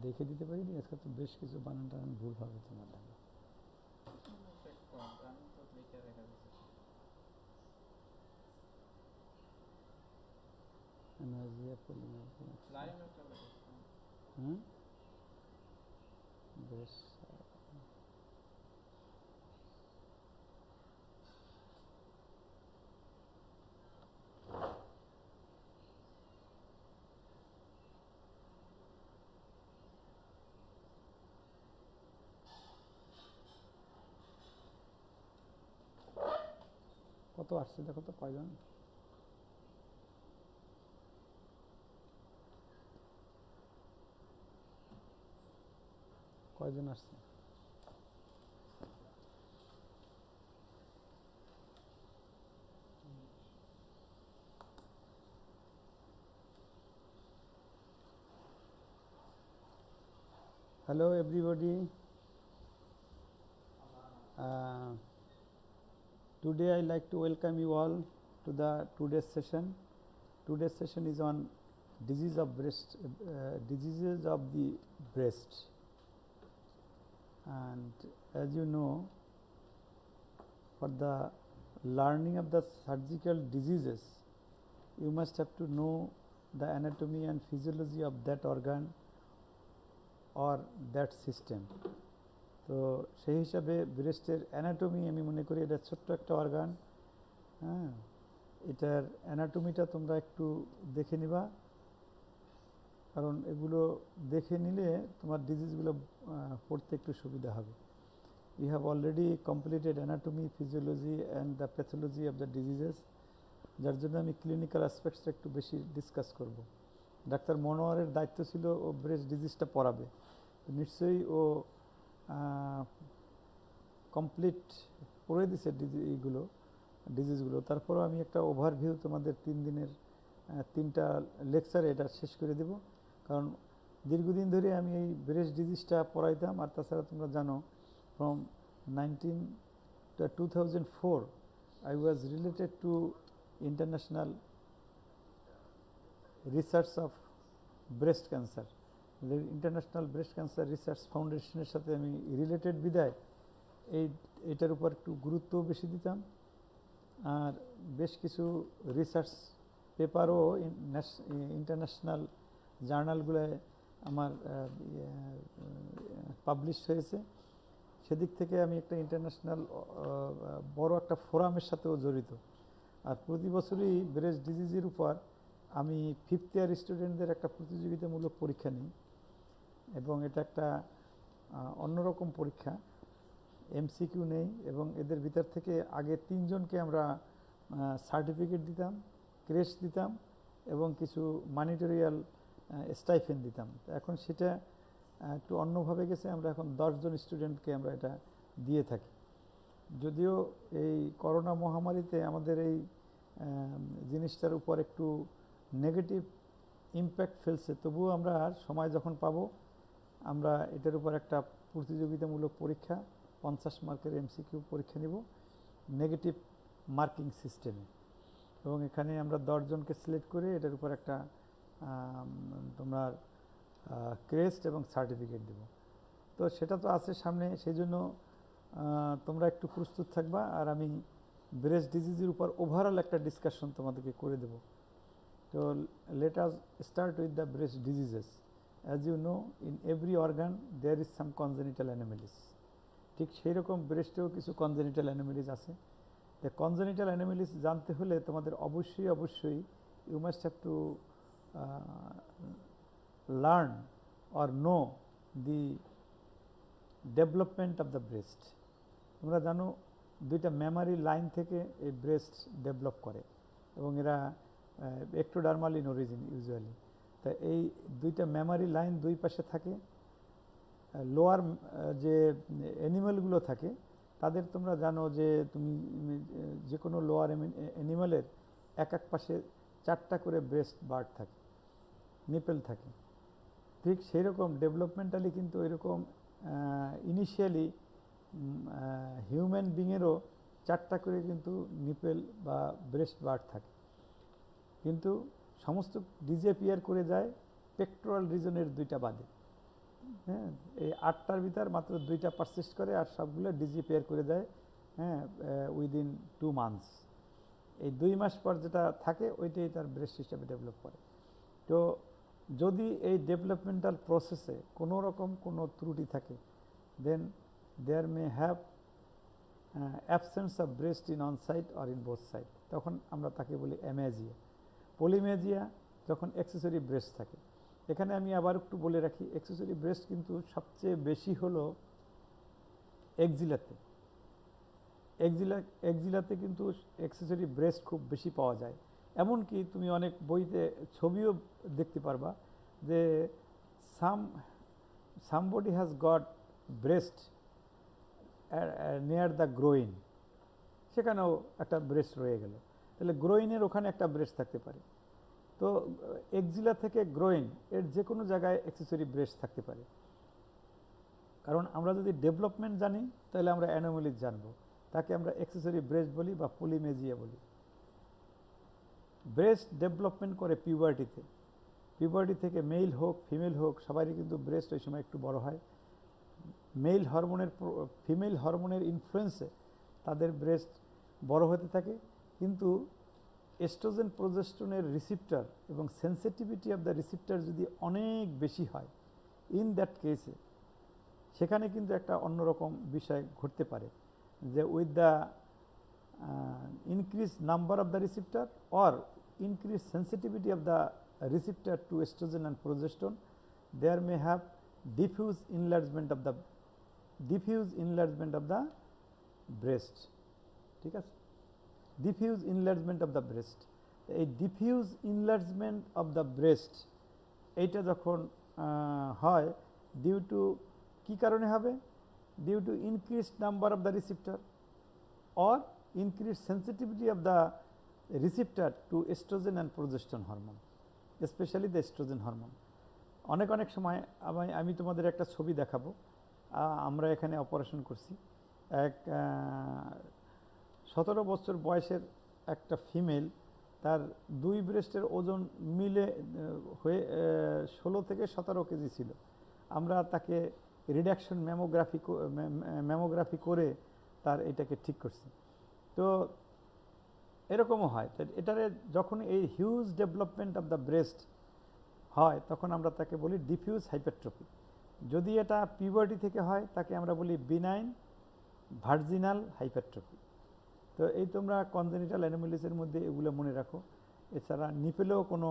দেখে দিতে পারিনি আজকে তো বেশ কিছু বানান টানান ভুল হবে তোমার লেখা নাজিয়া পলিমার হুম বেশ কত আসছে দেখো তো কয়জন কয়জন আসছে hello everybody today I like to welcome you all to the today's session is on diseases of the breast and as you know for the learning of the surgical diseases you must have to know the anatomy and physiology of that organ or that system তো সেই হিসাবে ব্রেস্টের anatomy আমি মনে করি এটা ছোট্ট একটা organ হ্যাঁ এটার অ্যানাটমিটা তোমরা একটু দেখে নিবা কারণ এগুলো দেখে নিলে তোমার ডিজিজগুলো পড়তে একটু সুবিধা হবে you have already completed anatomy physiology and the pathology of the diseases যার জন্য আমি ক্লিনিক্যাল অ্যাসপেক্টসটা একটু বেশি ডিসকাস করব ডাক্তার মনোয়ারের দায়িত্ব ছিল ও ব্রেস্ট ডিজিজটা পড়াবে নিশ্চয়ই ও কমপ্লিট পড়ে দিছে ডিজিজগুলো তারপরও আমি একটা ওভারভিউ তোমাদের 3 দিনের 3টা লেকচারে এটা শেষ করে দেব কারণ দীর্ঘদিন ধরে আমি এই ব্রেস্ট ডিজিজটা পড়াইতাম আর তাছাড়া তোমরা জানো from 2004 I was related to international research of breast cancer international breast cancer research ফাউন্ডেশনের সাথে আমি রিলেটেড বিদায় এইটার উপর একটু গুরুত্ব বেশি দিতাম আর বেশ কিছু রিসার্চ পেপারও ইন্টারন্যাশনাল জার্নালগুলোয় আমার পাবলিশ হয়েছে সেদিক থেকে আমি একটা ইন্টারন্যাশনাল বড় একটা ফোরামের সাথেও জড়িত আর প্রতি বছরই ব্রেস্ট ডিজিজের উপর আমি 5th ইয়ার স্টুডেন্টদের একটা প্রতিযোগিতামূলক পরীক্ষা নিই এবং এটা একটা অন্যরকম পরীক্ষা এমসিকিউ নেই এবং এদের ভিতর থেকে আগে 3 জনকে আমরা সার্টিফিকেট দিতাম ক্রেশ দিতাম এবং কিছু মনিটরিয়াল স্টাইফেন্ড দিতাম এখন সেটা একটু অন্যভাবে গেছে আমরা এখন 10 জন স্টুডেন্টকে আমরা এটা দিয়ে থাকি যদিও এই করোনা মহামারীতে আমাদের এই জিনিসটার উপর একটু নেগেটিভ ইম্প্যাক্ট ফেলছে তবুও আমরা সময় যখন পাবো আমরা এটার উপর একটা প্রতিযোগিতামূলক পরীক্ষা 50 মার্কের এমসিকিউ পরীক্ষা নিব নেগেটিভ মার্কিং সিস্টেমে এবং এখানে আমরা 10 জনকে সিলেক্ট করে এটার উপর একটা তোমার ক্রেস্ট এবং সার্টিফিকেট দেব তো সেটা তো আছে সামনে সেই জন্য তোমরা একটু প্রস্তুত থাকবা আর আমি ব্রেস্ট ডিজিজের উপর ওভারঅল একটা ডিসকাশন তোমাদেরকে করে দেব তো let us start with the breast diseases as you know in every organ there is some congenital anomalies ঠিক সেই রকম ব্রেস্টেও কিছু কনজেনিটাল অ্যানোমেলিস আছে দ্য কনজেনিটাল অ্যানোমেলিস জানতে হলে তোমাদের অবশ্যই you must have to learn or know the development of the breast তোমরা জানো দুইটা মেমারি লাইন থেকে এই ব্রেস্ট ডেভেলপ করে এবং এরা এক্টোডার্মাল ইন অরিজিন ইউজুয়ালি তা এই দুইটা মেমারি লাইন দুই পাশে থাকে লোয়ার যে অ্যানিমালগুলো থাকে তাদের তোমরা জানো যে তুমি যে কোনো লোয়ার অ্যানিমালের এক পাশে 4টা করে ব্রেস্ট বার্ড থাকে নিপেল থাকে ঠিক সেই রকম ডেভেলপমেন্টালি কিন্তু এরকম ইনিশিয়ালি হিউম্যান বিংয়েরও 4টা করে কিন্তু নিপেল বা ব্রেস্ট বার্ড থাকে কিন্তু সমস্ত ডিসঅ্যাপিয়ার করে যায় পেক্টোরাল রিজনের 2টা বাদে হ্যাঁ, এই 8টার ভিতর মাত্র 2টা পারসিস্ট করে আর সবগুলো ডিজি পেয়ার করে দেয়, হ্যাঁ, উইদিন 2 মান্থস। এই 2 মাস পর যেটা থাকে ওইটাই তার ব্রেস্ট হিসাবে ডেভেলপ করে। তো যদি এই ডেভেলপমেন্টাল প্রসেসে কোনো রকম কোনো ত্রুটি থাকে, then there may have absence of breast in on side or in both side, তখন আমরা তাকে বলি অ্যামেজিয়া। পলিমেজিয়া যখন অ্যাক্সেসরি ব্রেস্ট থাকে। এখানে আমি আবার একটু বলে রাখি, অ্যাক্সেসরি ব্রেস্ট কিন্তু সবচেয়ে বেশি হলো এক্সিলাতে। এক্সিলাতে কিন্তু অ্যাক্সেসরি ব্রেস্ট খুব বেশি পাওয়া যায়। এমনকি তুমি অনেক বইতে ছবিও দেখতে পারবা যে somebody has got breast near the groin, সেখানেও একটা ব্রেস্ট রয়ে গেল, তাহলে গ্রোইনের ওখানে একটা ব্রেস্ট থাকতে পারে। তো এক্সিলা থেকে গ্রোইন এর যে কোনো জায়গায় অ্যাক্সেসরি ব্রেস্ট থাকতে পারে। কারণ আমরা যদি ডেভেলপমেন্ট জানি তাহলে আমরা অ্যানোমালিজ জানবো, তাকে আমরা অ্যাক্সেসরি ব্রেস্ট বলি বা পলিমেজিয়া বলি। ব্রেস্ট ডেভেলপমেন্ট করে পিউবার্টিতে। পিউবার্টি থেকে মেল হোক ফিমেল হোক সবারই কিন্তু ব্রেস্ট ওই সময় একটু বড় হয়। ফিমেল হরমোনের ইনফ্লুয়েন্সে তাদের ব্রেস্ট বড় হতে থাকে, কিন্তু এস্ট্রোজেন প্রোজেস্টেরনের রিসিপ্টর এবং সেন্সিটিভিটি অফ দ্য রিসিপ্টর যদি অনেক বেশি হয়, ইন দ্যাট কেসে সেখানে কিন্তু একটা অন্যরকম বিষয় ঘটতে পারে, যে with the increase number of the receptor or increase sensitivity of the receptor to estrogen and progesterone, there may have diffuse enlargement of the breast, ঠিক আছে, diffuse enlargement of the breast। এই diffuse enlargement of the breast এইটা যখন হয় due to কি কারণে হবে, due to increased number of the receptor or increased sensitivity of the receptor to estrogen and progesterone hormone, specially the estrogen hormone. অনেক সময় আমি তোমাদের একটা ছবি দেখাবো। আমরা এখানে অপারেশন করছি, এক 17 বছর বয়সের একটা ফিমেল, তার 2 ব্রেস্টের ওজন মিলে হয়ে 16 থেকে 17 কেজি ছিল। আমরা তাকে রিডাকশন ম্যামোগ্রাফি করে তার এটাকে ঠিক করছি। তো এরকমও হয়, এটারে যখন এই huge development of the breast হয় তখন আমরা তাকে বলি ডিফিউজ হাইপারট্রফি। যদি এটা পিউবার্টি থেকে হয় তাকে আমরা বলি বিনাইন ভার্জিনাল হাইপারট্রফি। তো এই তোমরা কনজেনিটাল অ্যানোমালিসের মধ্যে এগুলো মনে রাখো। এছাড়া নিপেলেও কোনো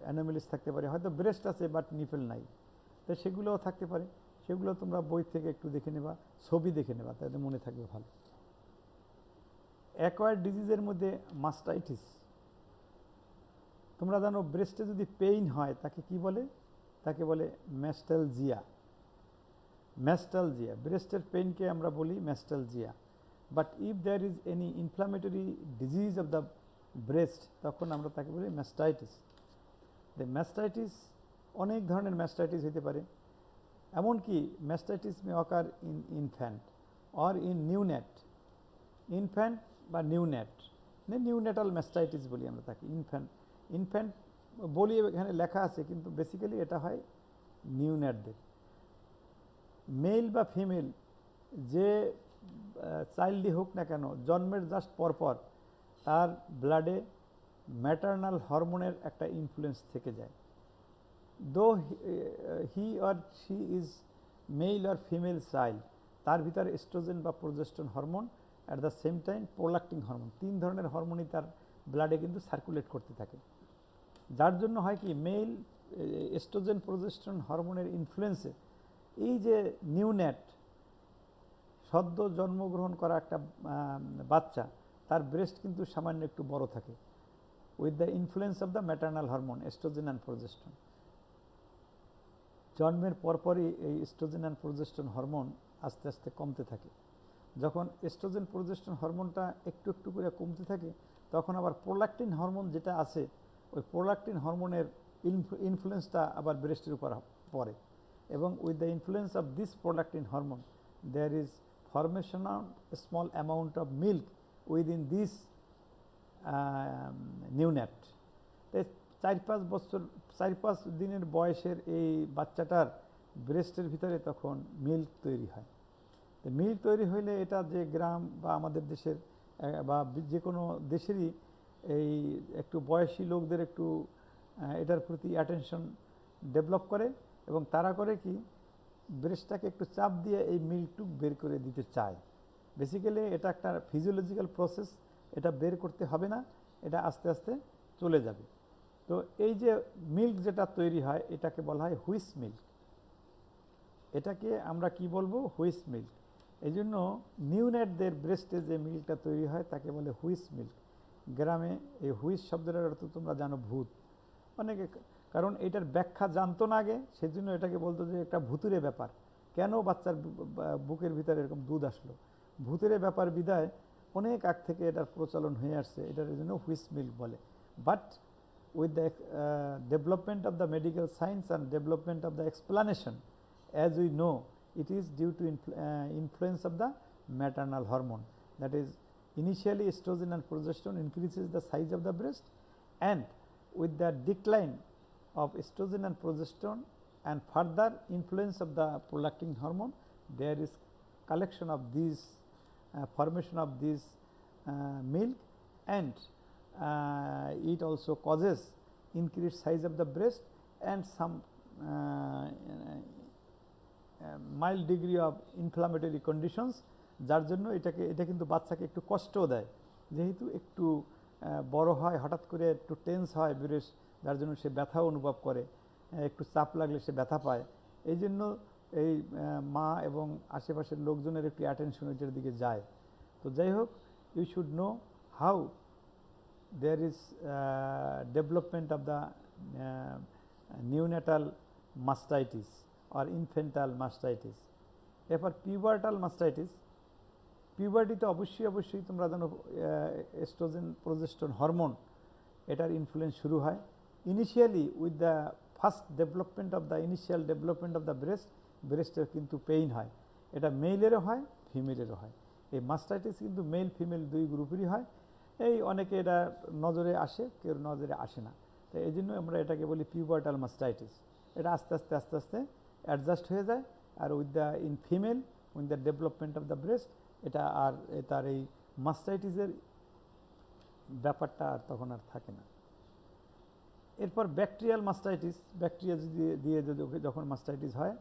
অ্যানোমালিস থাকতে পারে, হয়তো ব্রেস্ট আছে বাট নিপেল নাই, তো সেগুলোও থাকতে পারে। সেগুলো তোমরা বই থেকে একটু দেখে নেবা, ছবি দেখে নেবা, তাতে মনে থাকবে ভালো। অ্যাকোয়ার্ড ডিজিজের মধ্যে মাস্টাইটিস, তোমরা জানো ব্রেস্টে যদি পেইন হয় তাকে কি বলে, তাকে বলে ম্যাস্টালজিয়া। ব্রেস্টের পেইনকে আমরা বলি mastalgia. But if there is any inflammatory disease of the breast তখন আমরা তাকে বলি ম্যাস্টাইটিস। ম্যাস্টাইটিস অনেক ধরনের ম্যাস্টাইটিস হতে পারে, এমনকি mastitis May occur in infant or in neonate. Infant বা নিউনেটাল ম্যাস্টাইটিস বলি আমরা তাকে। ইনফ্যান্ট বলি এখানে লেখা আছে, কিন্তু বেসিক্যালি এটা হয় নিউনেটদের। মেল বা ফিমেল যে চাইল্ডই হোক না কেন, জন্মের জাস্ট পরপর তার ব্লাডে ম্যাটারনাল হরমোনের একটা ইনফ্লুয়েন্স থেকে যায়। Though he or she is male or female child, তার ভিতরে এস্ট্রোজেন বা progesterone hormone at the same time prolactin hormone, 3 ধরনের হরমোনই তার ব্লাডে কিন্তু সার্কুলেট করতে থাকে। যার জন্য হয় কি, মেল এস্ট্রোজেন প্রোজেস্টেরন হরমোনের ইনফ্লুয়েন্সে এই যে নিউনেট সদ্য জন্মগ্রহণ করা একটা বাচ্চা, তার ব্রেস্ট কিন্তু সামান্য একটু বড় থাকে with the influence of the maternal hormone oestrogen and progesterone. জন্মের পরপরই এই এস্ট্রোজেন অ্যান্ড প্রোজেস্টেরন হরমোন আস্তে আস্তে কমতে থাকে। যখন এস্ট্রোজেন প্রোজেস্টেরন হরমোনটা একটু একটু করে কমতে থাকে, তখন আবার প্রোল্যাক্টিন হরমোন যেটা আছে, ওই প্রোল্যাক্টিন হরমোনের ইনফ্লুয়েন্সটা আবার ব্রেস্টের উপর পড়ে, এবং with the influence of this prolactin hormone there is formation of small amount of milk within this neonate. 4-5 বছর 4-5 দিনের বয়সের এই বাচ্চাটার ব্রেস্টের ভিতরে তখন মিল্ক তৈরি হয়। তো মিল্ক তৈরি হইলে এটা যে গ্রাম বা আমাদের দেশের বা যে কোনো দেশেরই এই একটু বয়সী লোকদের একটু এটার প্রতি অ্যাটেনশন ডেভেলপ করে এবং তারা করে কি ব্রেস্টটাকে একটু চাপ দিয়ে এই মিল্কটুক বের করে দিতে চায়। বেসিক্যালি এটা একটা ফিজিওলজিক্যাল প্রসেস, এটা বের করতে হবে না, এটা আস্তে আস্তে চলে যাবে। তো এই যে মিল্ক যেটা তৈরি হয় এটাকে বলা হয় হুইস মিল্ক। এটাকে আমরা কি বলবো? হুইস মিল্ক। এই জন্য নিউনেটদের ব্রেস্টে যে মিল্কটা তৈরি হয় তাকে বলে হুইস মিল্ক। গ্রামে এই হুইস শব্দটার অর্থ তোমরা জানো ভূত। অনেকে কারণ এটার ব্যাখ্যা জানতো না আগে, সেজন্য এটাকে বলতো যে একটা ভুতুরে ব্যাপার। কেন বাচ্চার বুকের ভিতরে এরকম দুধ আসলো? ভূতের ব্যাপার বিদায় অনেক আগ থেকে এটার প্রচলন হয়ে আসছে, এটার জন্য হুইস মিল্ক বলে। But with the development of the medical science and development of the explanation, as we know, it is due to influence of the maternal hormone. That is, initially estrogen and progesterone increases the size of the breast, and with the decline of estrogen and progesterone and further influence of the prolactin hormone, there is collection of these formation of this milk, and it also causes increased size of the breast and some mild degree of inflammatory conditions, যার জন্য এটা কিন্তু বাচ্চাকে একটু কষ্টও দেয়, যেহেতু একটু বড় হয়, হঠাৎ করে একটু টেন্স হয় ব্রেস্ট, যার জন্য সে ব্যথা অনুভব করে, একটু চাপ লাগলে সে ব্যথা পায়। এই জন্য এই মা এবং আশেপাশের লোকজনের একটু অ্যাটেনশন এটার দিকে যায়। তো যাই হোক, you should know how there is development of the neonatal mastitis or infantile mastitis. এরপর পিউবার্টাল মাস্টাইটিস। পিউবার্টিতে অবশ্যই তোমরা জানো এস্ট্রোজেন প্রোজেস্টেরন হরমোন এটার ইনফ্লুয়েন্স শুরু হয়। Initially with the first development of the initial development of the ব্রেস্টের কিন্তু পেইন হয়। এটা মেইলেরও হয়, ফিমেলেরও হয়। এই মাস্টাইটিস কিন্তু মেল ফিমেল দুই গ্রুপেরই হয়। এই অনেকে এটা নজরে আসে, কেউ নজরে আসে না। তো এই জন্য আমরা এটাকে বলি পিউবার্টাল মাস্টাইটিস। এটা আস্তে আস্তে অ্যাডজাস্ট হয়ে যায়, আর with the female with the development of the breast এটা আর তার এই মাস্টাইটিসের ব্যাপারটা আর তখন আর থাকে না। এরপর ব্যাকটেরিয়াল মাস্টাইটিস, ব্যাকটেরিয়া দিয়ে যখন মাস্টাইটিস হয়,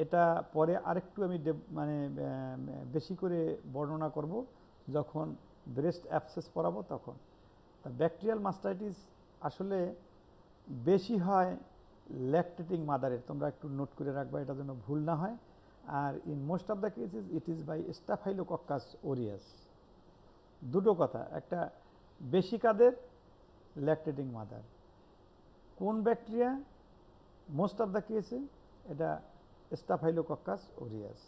এটা পরে আরেকটু আমি মানে বেশি করে বর্ণনা করব যখন ব্রেস্ট অ্যাবসেস পড়াবো তখন। তা ব্যাকটেরিয়াল মাস্টাইটিস আসলে বেশি হয় ল্যাকটেটিং মাদারের, তোমরা একটু নোট করে রাখবা এটা যেন ভুল না হয়। আর in most of the cases it is by staphylococcus aureus. দুটো কথা, একটা বেশি কাদের? Lactating mother. কোন ব্যাকটেরিয়া? মোস্ট অফ দ্য কেসে এটা স্টাফাইলোকক্কাস অরিয়াস।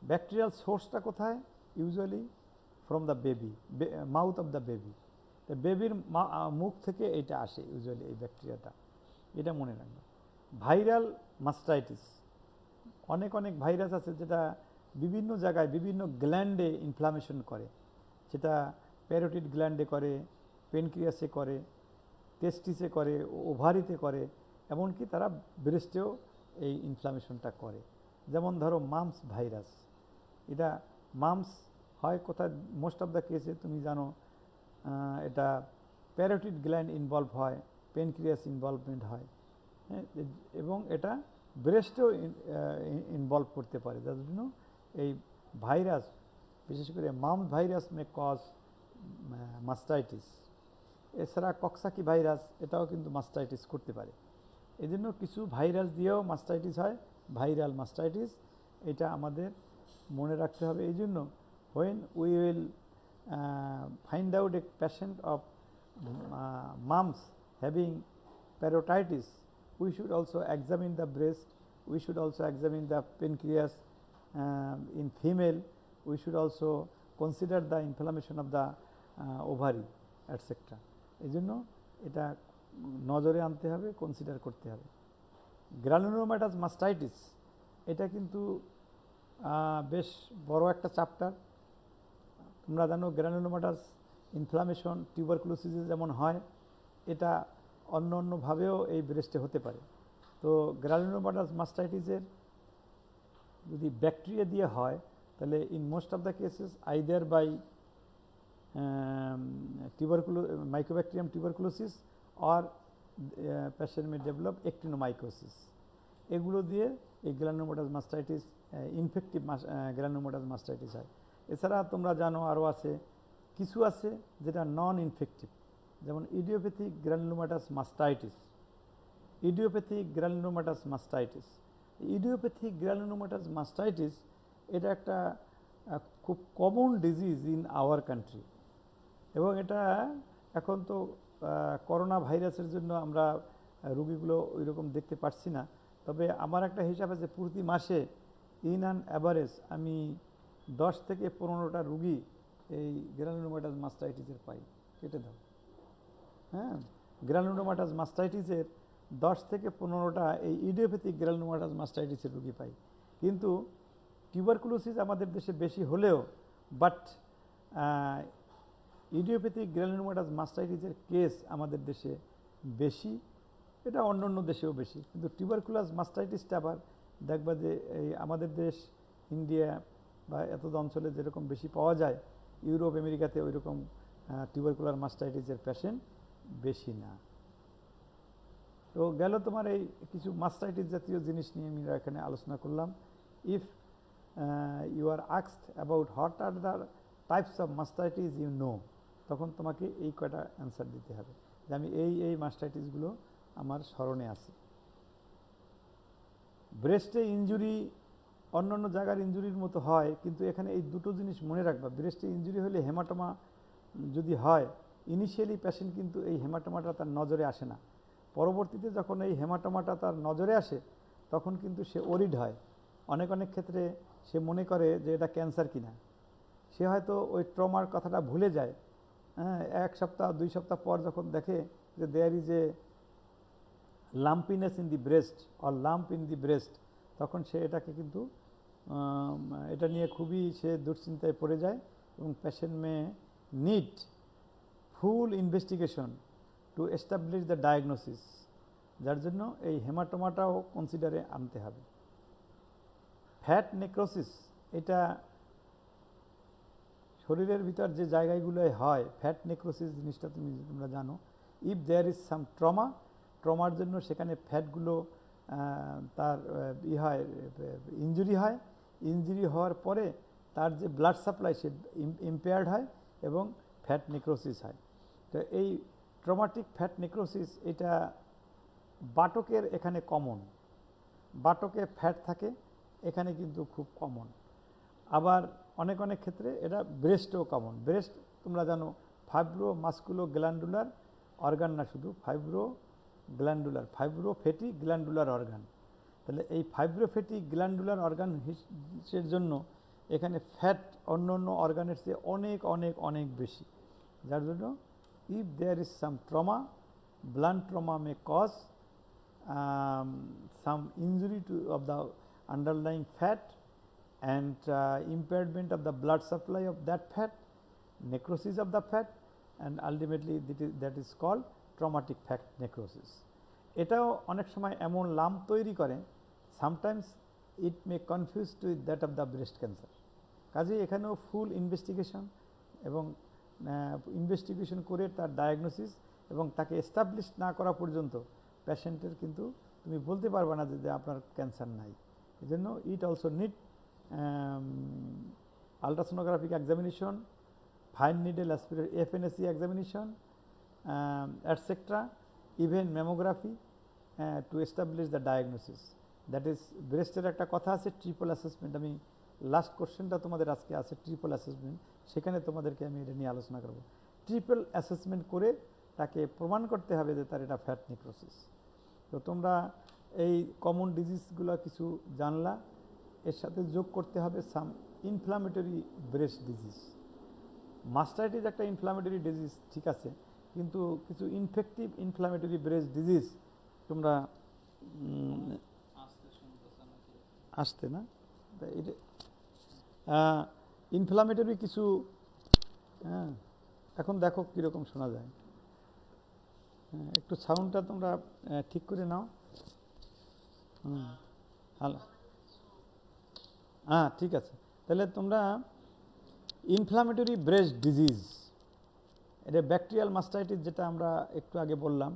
ব্যাকটেরিয়াল সোর্সটা কোথায়? Usually from the baby, mouth of the baby. তো বেবির মুখ থেকে এটা আসে ইউজুয়ালি এই ব্যাকটেরিয়াটা, এটা মনে রাখবে। ভাইরাল মাস্টাইটিস, অনেক ভাইরাস আছে যেটা বিভিন্ন জায়গায় বিভিন্ন গ্ল্যান্ডে ইনফ্লামেশন করে, সেটা প্যারোটিড গ্ল্যান্ডে করে, পেনক্রিয়াসে করে, টেস্টিসে করে, ওভারিতে করে, এমনকি তারা ব্রেস্টেও এই ইনফ্লামেশনটা করে। যেমন ধরো মাম্পস ভাইরাস, এটা মাম্পস হয় কোথায়? মোস্ট অফ দ্য কেসে তুমি জানো এটা প্যারোটিড গ্ল্যান্ড ইনভলভ হয়, পেনক্রিয়াস ইনভলভমেন্ট হয়, হ্যাঁ, এবং এটা ব্রেস্টেও ইনভলভ করতে পারে, যার জন্য এই ভাইরাস, বিশেষ করে mumps virus may cause mastitis. এছাড়া কক্সাকি ভাইরাস এটাও কিন্তু মাস্টাইটিস করতে পারে। এই জন্য কিছু ভাইরাস দিয়েও মাস্টাইটিস হয়, ভাইরাল মাস্টাইটিস, এটা আমাদের মনে রাখতে হবে। এই জন্য when we will find out a patient of mumps having parotitis, we should also examine the breast, we should also examine the pancreas. In female, we should also consider the inflammation of the ovary, etc. এই জন্য এটা নজরে আনতে হবে, consider করতে হবে। Granulomatous mastitis, এটা কিন্তু বেশ বড় একটা চ্যাপ্টার। তোমরা জানো গ্রানুলোমাটাস ইনফ্লামেশন টিউবারকুলোসিসে যেমন হয়, এটা অন্য অন্যভাবেও এই ব্রেস্টে হতে পারে। তো গ্রানুলোমাটাস মাস্টাইটিসের যদি ব্যাকটেরিয়া দিয়ে হয় তাহলে in most of the cases either by Mycobacterium tuberculosis or patient may develop actinomycosis. এগুলো দিয়ে এই granulomatous mastitis infective granulomatous mastitis হয়। এছাড়া তোমরা জানো আরও আছে কিছু আছে যেটা নন ইনফেক্টিভ, যেমন idiopathic granulomatous mastitis. Idiopathic granulomatous mastitis idiopathic granulomatous mastitis এটা একটা খুব common disease in our country, এবং এটা এখন তো করোনা ভাইরাসের জন্য আমরা রুগীগুলো ওই রকম দেখতে পাচ্ছি না। তবে আমার একটা হিসাব আছে প্রতি মাসে ইন অ্যান অ্যাভারেজ আমি 10 থেকে 15টা রুগী এই গ্রানুলোমাটাস মাস্টাইটিসের পাই। কেটে দাও, হ্যাঁ, গ্রানুলোমাটাস মাস্টাইটিসের 10 থেকে 15টা এই ইডিওপ্যাথিক গ্রানুলোমাটাস মাস্টাইটিসের রুগী পাই। কিন্তু টিউবারকুলোসিস আমাদের দেশে বেশি হলেও বাট ইডিওপ্যাথিক গ্রানুলোমাটাস মাস্টাইটিসের কেস আমাদের দেশে বেশি, এটা অন্য অন্য দেশেও বেশি। কিন্তু টিউবারকুলাস মাস্টাইটিসটা আবার দেখবা যে এই আমাদের দেশ ইন্ডিয়া বা এত অঞ্চলে যেরকম বেশি পাওয়া যায়, ইউরোপ আমেরিকাতে ওই রকম টিউবারকুলার মাস্টাইটিসের পেশেন্ট বেশি না। তো গেল তোমার এই কিছু মাস্টাইটিস জাতীয় জিনিস নিয়ে আমি এখানে আলোচনা করলাম। If you are asked about what are the types of mastitis you know, তখন তোমাকে এই কয়টা অ্যান্সার দিতে হবে যে আমি এই মাস্টাইটিসগুলো আমার স্মরণে আছে। ব্রেস্টে ইনজুরি অন্য অন্য জায়গার ইনজুরির মতো হয়, কিন্তু এখানে এই দুটো জিনিস মনে রাখবা। ব্রেস্টে ইনজুরি হলে হেমাটোমা যদি হয়, ইনিশিয়ালি পেশেন্ট কিন্তু এই হেমাটোমাটা তার নজরে আসে না। পরবর্তীতে যখন এই হেমাটোমাটা তার নজরে আসে তখন কিন্তু সে ওরিড হয়। অনেক ক্ষেত্রে সে মনে করে যে এটা ক্যান্সার কিনা। সে হয়তো ওই ট্রমার কথাটা ভুলে যায়। হ্যাঁ, 1 সপ্তাহ 2 সপ্তাহ পর যখন দেখে যে there is a lumpiness in the breast or lump in the breast, তখন সে এটাকে কিন্তু এটা নিয়ে খুবই সে দুশ্চিন্তায় পড়ে যায়, এবং patient may need full investigation to establish the diagnosis, যার জন্য এই হেমাটোমাটাও কনসিডারে আনতে হবে। ফ্যাট নেক্রোসিস, এটা শরীরের ভিতর যে জায়গাগুলোয় হয় ফ্যাট নেক্রোসিস জিনিসটা তোমরা জানো। ইফ দেয়ার ইজ সাম ট্রমার জন্য সেখানে ফ্যাটগুলো তার হয় ইনজুরি হওয়ার পরে তার যে ব্লাড সাপ্লাই সে ইম্পেয়ার্ড হয় এবং ফ্যাট নেক্রোসিস হয়। তো এই ট্রমাটিক ফ্যাট নেক্রোসিস এটা বাটকের এখানে কমন, বাটকে ফ্যাট থাকে এখানে কিন্তু খুব কমন। আবার অনেক ক্ষেত্রে এটা ব্রেস্টেও কমন। ব্রেস্ট তোমরা জানো ফাইব্রো মাস্কুলো গ্ল্যান্ডুলার অর্গান না, শুধু ফাইব্রোফ্যাটি গ্ল্যান্ডুলার অর্গান। তাহলে এই ফাইব্রোফ্যাটি গ্ল্যান্ডুলার অর্গানের জন্য এখানে ফ্যাট অন্য অর্গানের চেয়ে অনেক বেশি, যার জন্য if there is some trauma, blunt trauma may cause some injury of the underlying fat and impairment of the blood supply of that fat, necrosis of the fat, and ultimately that is called traumatic fat necrosis. এটাও অনেক সময় এমন lump তৈরি করে, sometimes it may confuse to that of the breast cancer. কাজেই এখানেও ফুল investigation এবং investigation করে তার ডায়াগনোসিস এবং তাকে এস্টাবলিশ না করা পর্যন্ত পেশেন্টের কিন্তু তুমি বলতে পারবে না যে আপনার ক্যান্সার নাই। এই জন্য it also need ultrasonographic examination, fine needle FNAC examination, etc., even mammography to establish the diagnosis. That is ব্রেস্টের একটা কথা আছে ট্রিপল অ্যাসেসমেন্ট। আমি লাস্ট কোশ্চেনটা তোমাদের আজকে আছে ট্রিপল অ্যাসেসমেন্ট, সেখানে তোমাদেরকে আমি এটা নিয়ে আলোচনা করব। ট্রিপল অ্যাসেসমেন্ট করে তাকে প্রমাণ করতে হবে যে তার এটা ফ্যাট নেক্রোসিস। তো তোমরা এই কমন ডিজিজগুলো কিছু জানলা, এর সাথে যোগ করতে হবে সাম ইনফ্লামেটরি ব্রেস্ট ডিজিজ। মাস্টাইটিস একটা ইনফ্লামেটরি ডিজিজ, ঠিক আছে, কিন্তু কিছু ইনফেক্টিভ ইনফ্লামেটরি ব্রেস্ট ডিজিজ তোমরা আসতে না, এটা ইনফ্লামেটরি কিছু, হ্যাঁ, এখন দেখো কীরকম শোনা যায়। একটু সাউন্ডটা তোমরা ঠিক করে নাও। হ্যালো, হ্যাঁ ঠিক আছে। তাহলে তোমরা ইনফ্লামেটরি ব্রেস্ট ডিজিজ, এটা ব্যাকটেরিয়াল মাস্টাইটিস যেটা আমরা একটু আগে বললাম,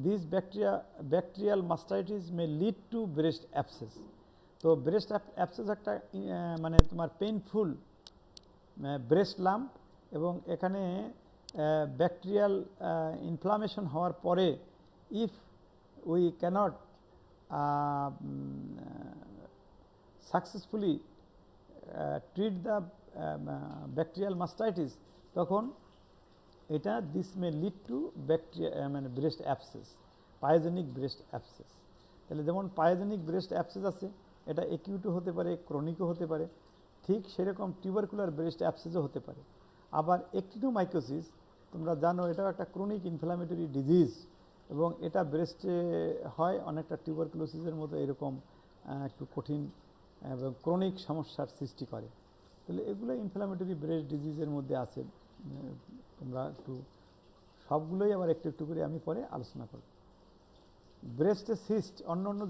this bacterial mastitis May lead two breast abscess. তো ব্রেস্ট অ্যাবসেস একটা মানে তোমার পেইনফুল ব্রেস্ট লাম্প, এবং এখানে ব্যাকটেরিয়াল ইনফ্লামেশন হওয়ার পরে if we can't successfully treat the bacterial mastitis, তখন এটা this may lead to bacteria মানে breast abscess, pyogenic breast abscess. তাহলে যেমন পায়োজেনিক ব্রেস্ট অ্যাবসেস আছে, এটা একিউটও হতে পারে, ক্রনিকও হতে পারে, ঠিক সেরকম টিউবারকুলার ব্রেস্ট অ্যাবসেসও হতে পারে। আবার অ্যাক্টিনোমাইকোসিস তোমরা জানো, এটাও একটা ক্রনিক ইনফ্লামেটরি ডিজিজ, এবং এটা ব্রেস্টে হয় অনেকটা টিউবারকুলোসিসের মতো এরকম একটু কঠিন এবং ক্রনিক সমস্যার সৃষ্টি করে। তাহলে এগুলো ইনফ্লামেটরি ব্রেস্ট ডিজিজের মধ্যে আছে। তোমরা একটু সবগুলোই আবার একটু একটু করে আমি পরে আলোচনা করব। ব্রেস্টে সিস্ট, অন্য অন্য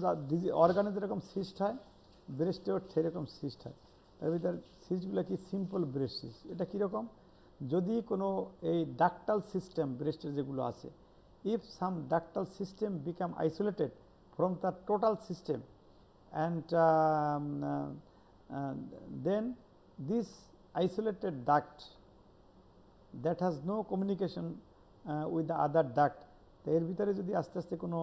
অর্গানে যেরকম সিস্ট হয়, ব্রেস্টেও সেরকম সিস্ট হয়। তার ভিতর সিস্টগুলো কি সিম্পল ব্রেস্ট সিস্ট। এটা কীরকম, যদি কোনো এই ডাক্টাল সিস্টেম ব্রেস্টের যেগুলো আছে, if some ductal system become isolated from the total system, and then this isolated duct that has no communication with the other duct, তো এর ভিতরে যদি আস্তে আস্তে কোনো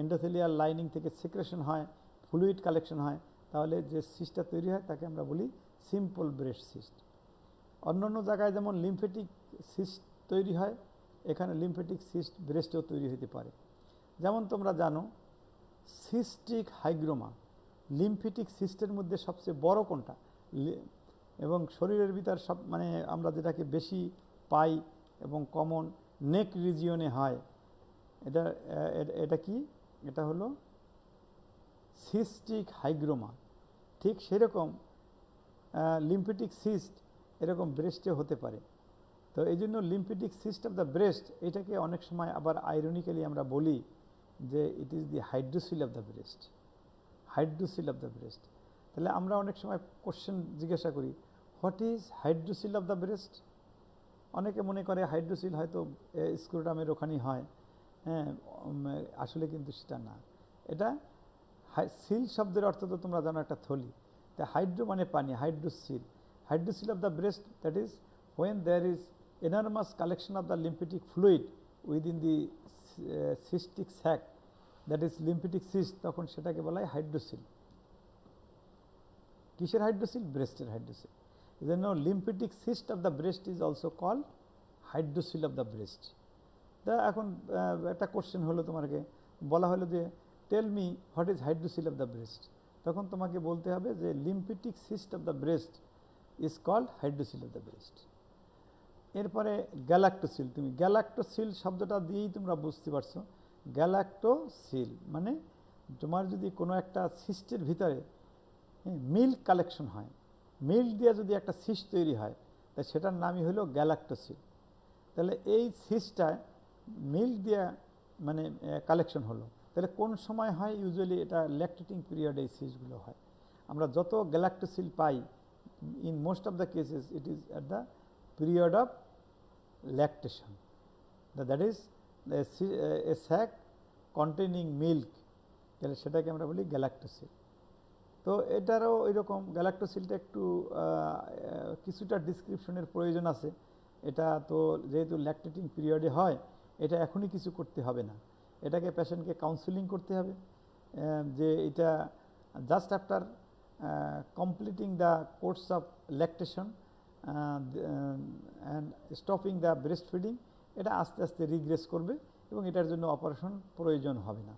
এন্ডোথেলিয়াল লাইনিং থেকে সিক্রেশন হয়, ফ্লুইড কালেকশন হয়, তাহলে যে সিস্টটা তৈরি হয় তাকে আমরা বলি সিম্পল ব্রেস্ট সিস্ট। অন্য অন্য জায়গায় যেমন লিম্ফেটিক সিস্ট তৈরি হয়, এখানে লিম্ফেটিক সিস্ট ব্রেস্টেও তৈরি হতে পারে। যেমন তোমরা জানো সিস্টিক হাইগ্রোমা লিম্ফেটিক সিস্টের মধ্যে সবচেয়ে বড় কোনটা, এবং শরীরের ভিতর সব মানে আমরা যেটাকে বেশি পাই এবং কমন নেক রিজিয়নে হয়, এটা কি, এটা হলো সিস্টিক হাইগ্রোমা। ঠিক সেরকম লিম্ফেটিক সিস্ট এরকম ব্রেস্টে হতে পারে। তো এই জন্য lymphatic cyst of the breast, এটাকে অনেক সময় আবার আইরনিক্যালি আমরা বলি যে ইট is the hydrocele of the breast, hydrocele of the breast. তাহলে আমরা অনেক সময় কোশ্চেন জিজ্ঞাসা করি, what is hydrocele of the breast. অনেকে মনে করে হাইড্রোসিল হয়তো স্ক্রোটামের ওখানেই হয়, হ্যাঁ, আসলে কিন্তু সেটা না। এটা সিল শব্দের অর্থ তো তোমরা জানো একটা থলি, তা হাইড্রো মানে পানি, hydrocele, hydrocele of the breast, that is when there is enormous collection of the lymphatic fluid within the cystic sac, that is lymphatic cyst, তখন সেটাকে বলা হয় হাইড্রোসিল। কিসের হাইড্রোসিল? ব্রেস্টের হাইড্রোসিল। এই জন্য lymphatic cyst of the breast is also called hydrocele of the breast. তা এখন একটা কোশ্চেন হলো, তোমাকে বলা হলো যে tell me what is hydrocele of the breast, তখন তোমাকে বলতে হবে যে lymphatic cyst of the breast is called hydrocele of the breast. এরপরে গ্যালাক্টোসিল, তুমি গ্যালাক্টোসিল শব্দটা দিয়েই তোমরা বুঝতে পারছো, গ্যালাক্টোসিল মানে তোমার যদি কোনো একটা সিস্টের ভিতরে মিল্ক কালেকশন হয়, মিল্ক দিয়ে যদি একটা সিস্ট তৈরি হয়, তাই সেটার নামই হলো গ্যালাক্টোসিল। তাহলে এই সিস্টটায় মিল্ক দিয়ে মানে কালেকশন হলো, তাহলে কোন সময় হয়? ইউজুয়ালি এটা ল্যাকটেটিং পিরিয়ডে এই সিস্টগুলো হয়। আমরা যত গ্যালাক্টোসিল পাই, in most of the cases it is at the period of lactation, that is a sac containing milk, তাহলে সেটাকে আমরা বলি গ্যালাক্টোসিল। তো এটারও এরকম গ্যালাক্টোসিলটা একটু কিছুটা ডিসক্রিপশনের প্রয়োজন আছে। এটা তো যেহেতু ল্যাকটেটিং পিরিয়ডে হয়, এটা এখনই কিছু করতে হবে না, এটাকে পেশেন্টকে কাউন্সেলিং করতে হবে যে এটা just after completing the course of lactation and stopping the breast feeding, এটা আস্তে আস্তে রিগ্রেস করবে এবং এটার জন্য অপারেশন প্রয়োজন হবে না।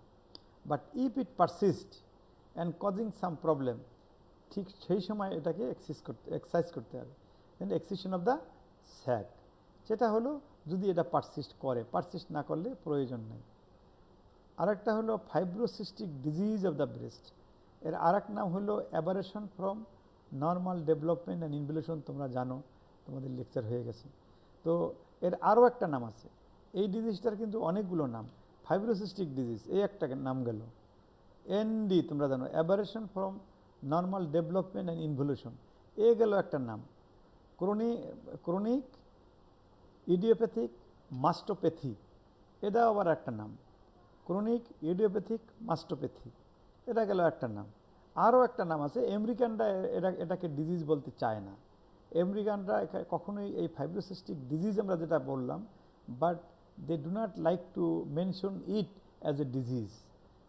But if it persist and causing some problem, ঠিক সেই সময় এটাকে এক্সারসাইজ করতে হবে। দেন এক্সিশন অফ দ্য স্যাক, সেটা হলো যদি এটা পারসিস্ট করে, পারসিস্ট না করলে প্রয়োজন নেই। আরেকটা হলো fibrocystic disease of the breast, এর আরেক নাম হলো aberration from normal development and involution, তোমরা জানো, তোমাদের লেকচার হয়ে গেছে। তো এর আরও একটা নাম আছে, এই ডিজিজটার কিন্তু অনেকগুলো নাম। ফাইব্রোসিস্টিক ডিজিজ, এই একটা নাম গেল। এনডি তোমরা জানো, aberration from normal development and involution, এ গেল একটা নাম। ক্রনিক ইডিওপ্যাথিক মাস্টোপ্যাথি, এটা আবার একটা নাম। ক্রনিক ইডিওপ্যাথিক মাস্টোপ্যাথি, এটা গেল একটা নাম। আরও একটা নাম আছে, আমেরিকানরা এটাকে ডিজিজ বলতে চায় না। আমেরিকানরা কখনোই এই ফাইব্রোসিস্টিক ডিজিজ আমরা যেটা বললাম, but they do not like to mention it as a disease.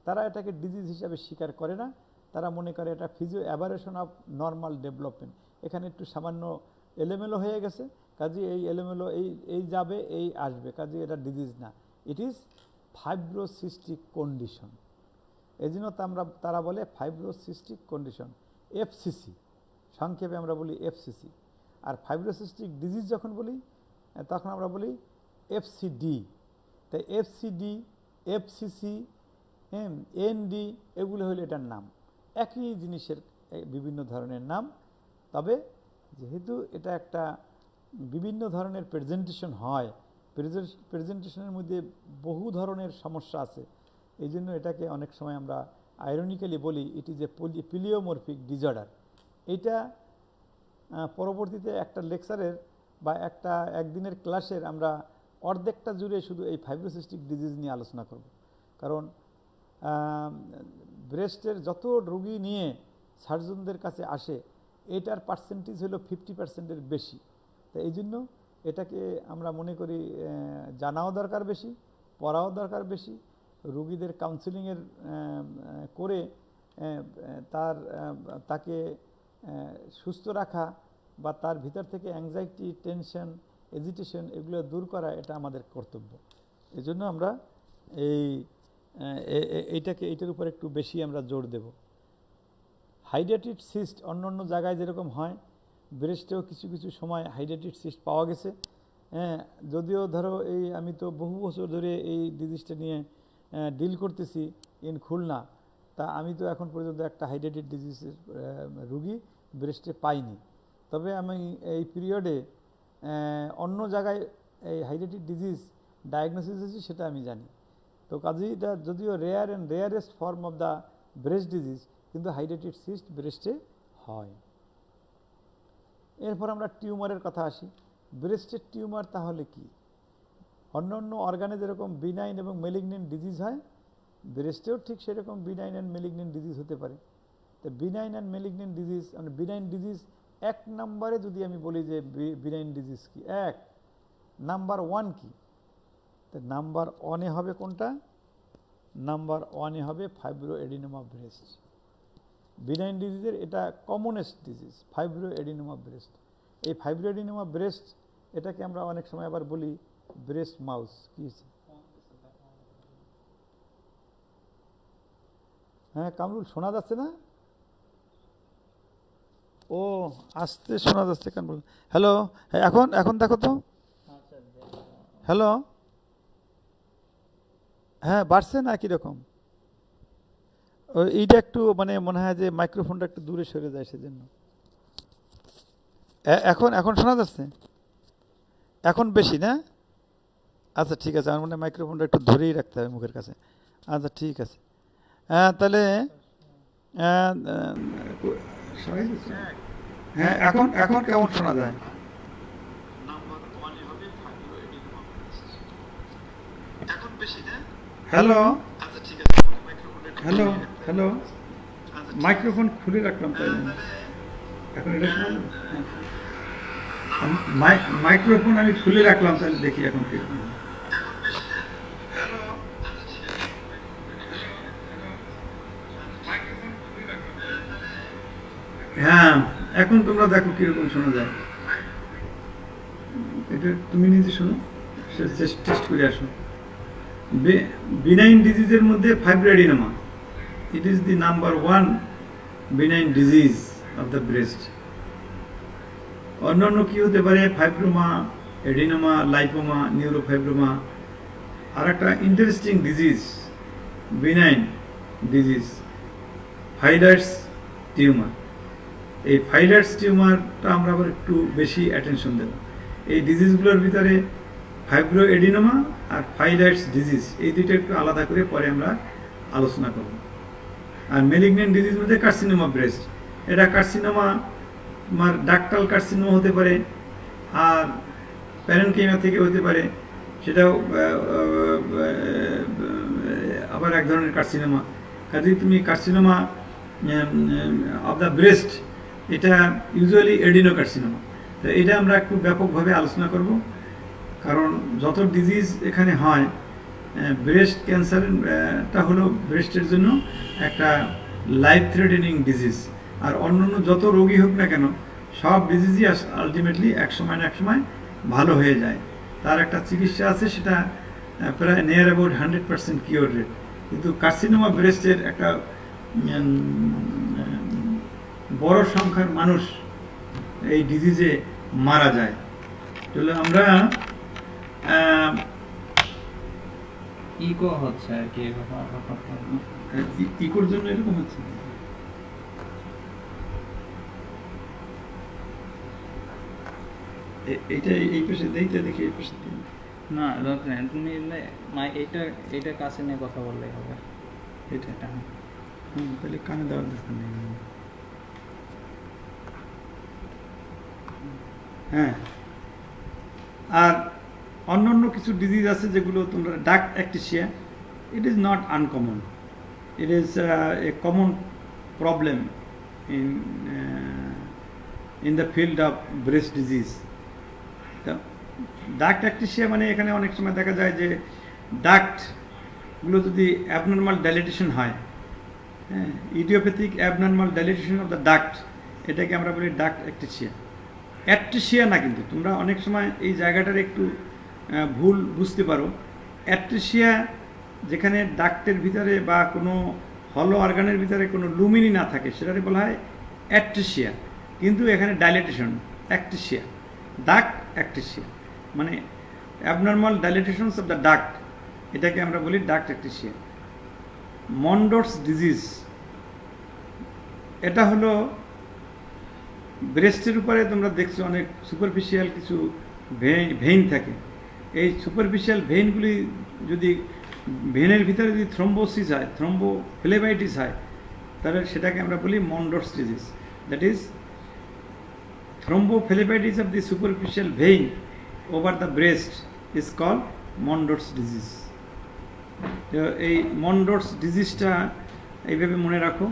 তারা এটাকে ডিজিজ হিসাবে স্বীকার করে না। তারা মনে করে এটা অ্যাবারেশন অফ নর্মাল ডেভেলপমেন্ট, এখানে একটু সামান্য এলোমেলো হয়ে গেছে, কাজে এই এলোমেলো এই যাবে এই আসবে, কাজে এটা ডিজিজ না, ইট ইজ ফাইব্রোসিস্টিক কন্ডিশন। এই জন্য তারা বলে ফাইব্রোসিস্টিক কন্ডিশন, এফসিসি, সংক্ষেপে আমরা বলি এফসিসি। আর ফাইব্রোসিস্টিক ডিজিজ যখন বলি তখন আমরা বলি এফসিডি। তাই এফসিডি, এফসিসি, এনডি, এগুলো হলো এটার নাম। একই জিনিসের বিভিন্ন ধরনের নাম, তবে যেহেতু এটা একটা বিভিন্ন ধরনের প্রেজেন্টেশন হয়, প্রেজেন্টেশনের মধ্যে বহু ধরনের সমস্যা আছে, এই জন্য এটাকে অনেক সময় আমরা আইরনিক্যালি বলি ইট ইজ এ পিলিওমরফিক ডিজঅর্ডার। এইটা পরবর্তীতে একটা লেকচারের বা একদিনের ক্লাসের আমরা অর্ধেকটা জুড়ে শুধু এই ফাইব্রোসিস্টিক ডিজিজ নিয়ে আলোচনা করব। কারণ ব্রেস্টের যত রোগী নিয়ে সার্জনদের কাছে আসে, এটার পার্সেন্টেজ হলো 50%-এর বেশি। তো এই জন্য এটাকে আমরা মনে করি জানাও দরকার বেশি, পড়াও দরকার বেশি, রোগীদের কাউন্সিলিংয়ের করে তাকে সুস্থ রাখা বা তার ভিতর থেকে অ্যাংজাইটি, টেনশন, এজিটেশন এগুলো দূর করা, এটা আমাদের কর্তব্য। এই জন্য আমরা এইটার উপর একটু বেশি আমরা জোর দেব। হাইড্রেটেড সিস্ট অন্য অন্য জায়গায় যেরকম হয়, ব্রেস্টেও কিছু কিছু সময় হাইড্রেটেড সিস্ট পাওয়া গেছে। যদিও ধরো আমি তো বহু বছর ধরে এই ডিজিজটা নিয়ে ডিল করতেছি ইন খুলনা, তা আমি তো এখন পর্যন্ত একটা হাইড্রেটেড ডিজিজের রুগী ব্রেস্টে পাইনি। তবে আমি এই পিরিয়ডে অন্য জায়গায় এই হাইড্রেটেড ডিজিজ ডায়াগনোসিস হয়েছে সেটা আমি জানি। তো কাজেই এটা যদিও rarest form of the breast disease, কিন্তু হাইড্রেটেড সিস্ট ব্রেস্টে হয়। এরপর আমরা টিউমারের কথা আসি। ব্রেস্টের টিউমার তাহলে কি? অন্য অন্য অর্গানে যেরকম বিনাইন এবং মেলিগনেন্ট ডিজিজ হয়, ব্রেস্টেও ঠিক সেরকম বিনাইন অ্যান্ড মেলিগনেন্ট ডিজিজ হতে পারে। তো বিনাইন অ্যান্ড মেলিগনেন্ট ডিজিজ, মানে বিনাইন ডিজিজ এক নম্বরে যদি আমি বলি যে বিনাইন ডিজিজ কি, নাম্বার 1 কি? তো নাম্বার 1-এ হবে কোনটা? নাম্বার 1-এ হবে ফাইব্রোএডিনোমা ব্রেস্ট। বিনাইন ডিজিজের এটা কমনেস্ট ডিজিজ, ফাইব্রোএডিনোমা ব্রেস্ট। এই ফাইব্রোএডিনোমা ব্রেস্ট, এটাকে আমরা অনেক সময় আবার বলি ব্রেস্ট মাউস। কি হয়েছে? হ্যাঁ কামরুল, শোনা যাচ্ছে না? ও আস্তে শোনা যাচ্ছে কেন বল। হ্যালো, এখন দেখো তো। হ্যালো, হ্যাঁ বাড়ছে না কীরকম? এইটা একটু মানে মনে হয় যে মাইক্রোফোনটা একটু দূরে সরে যায়, সেজন্য। এখন শোনা যাচ্ছে? এখন বেশি না? আচ্ছা ঠিক আছে, আমার মনে হয় মাইক্রোফোনটা একটু ধরেই রাখতে হবে মুখের কাছে। আচ্ছা ঠিক আছে, তাহলে হ্যাঁ এখন কেমন শোনা যায়? হ্যালো হ্যালো হ্যালো, মাইক্রোফোন খুলে রাখলাম তাই এখন এটা মাইক্রোফোন আমি খুলে রাখলাম, তাহলে দেখি এখন কি। হ্যাঁ এখন তোমরা দেখো কিরকম শোনা যায়। এটা তুমি নিজে শোনো, টেস্ট করে আসো। বিনাইন ডিজিজের মধ্যে fibroadenoma, it is the number 1 benign disease of the breast. অন্যান্য কি হতে পারে? Fibroma, adenoma, lipoma, neurofibroma. আর একটা interesting disease, benign disease, phyllodes tumour. এই ফাইলার্স টিউমারটা আমরা আবার একটু বেশি অ্যাটেনশন দেব। এই ডিজিজগুলোর ভিতরে ফাইব্রোএডিনোমা আর ফাইলাইটস ডিজিজ, এই দুইটা একটু আলাদা করে পরে আমরা আলোচনা করব। আর মেলিগনেন্ট ডিজিজ মধ্যে কার্সিনোমা ব্রেস্ট, এটা কার্সিনোমা তোমার ডাক্টাল কার্সিনোমা হতে পারে, আর প্যারেনকাইমা থেকে হতে পারে, সেটাও আবার এক ধরনের কার্সিনোমা। কাজে তুমি কার্সিনোমা অফ দ্য ব্রেস্ট, এটা ইউজুয়ালি এডিনোকার্সিনোমা, তো এটা আমরা একটু ব্যাপকভাবে আলোচনা করব, কারণ যত ডিজিজ এখানে হয়, ব্রেস্ট ক্যান্সারটা হলো ব্রেস্টের জন্য একটা লাইফ থ্রেটেনিং ডিজিজ। আর অন্যান্য যত রোগী হোক না কেন, সব ডিজিজই আলটিমেটলি এক সময় না এক সময় ভালো হয়ে যায়, তার একটা চিকিৎসা আছে, সেটা প্রায় নিয়ার অ্যাবাউট 100% কিওর রেট। কিন্তু কার্সিনোমা ব্রেস্টের একটা বড় সংখ্যার মানুষ এই ডিজিজে মারা যায়। তাহলে আমরা ইকো হচ্ছে আর কি, ইকোর জন্য এরকম হচ্ছে। এইটা এই পাশে দেখতে দেখি, এই পাশে না দরকার নেই, তুমি এটা এটা কাছে নিয়ে কথা বললেই হবে। এটা তাহলে কানে দেওয়ার দরকার নেই। হ্যাঁ, আর অন্যান্য কিছু ডিজিজ আছে যেগুলো তোমরা duct ectasia, it is not uncommon, it is a common problem in the field of breast disease. Duct ectasia মানে এখানে অনেক সময় দেখা যায় যে ডাক্টগুলো যদি অ্যাবনর্মাল ডাইলেটেশন হয়, হ্যাঁ, idiopathic abnormal dilatation of the duct, এটাকে আমরা বলি ডাক্ট অ্যাক্টিসিয়া। অ্যাট্রিসিয়া না, কিন্তু তোমরা অনেক সময় এই জায়গাটার একটু ভুল বুঝতে পারো। অ্যাট্রিসিয়া যেখানে ডাক্টের ভিতরে বা কোনো হলো অর্গানের ভিতরে কোনো লুমিনি না থাকে, সেটাকে বলা হয় অ্যাট্রিসিয়া, কিন্তু এখানে ডাইলেটেশন অ্যাক্টিসিয়া, ডাক্ট অ্যাক্টিসিয়া মানে অ্যাবনর্মাল ডাইলেটেশনস অফ দ্য ডাক্ট, এটাকে আমরা বলি ডাক্ট অ্যাক্টিসিয়া। মন্ডোর্স ডিজিজ, এটা হলো ব্রেস্টের উপরে তোমরা দেখছো অনেক সুপারফিশিয়াল কিছু ভেইন থাকে। এই সুপারফিশিয়াল ভেইনগুলি যদি ভেনের ভিতরে যদি থ্রম্বোসিস হয়, থ্রম্বোফ্লেবাইটিস হয়, তাহলে সেটাকে আমরা বলি Mondor's disease. That is thrombophlebitis of the superficial vein over the breast is called Mondor's disease. তো এই মন্ডোর্স ডিজিজটা এইভাবে মনে রাখো।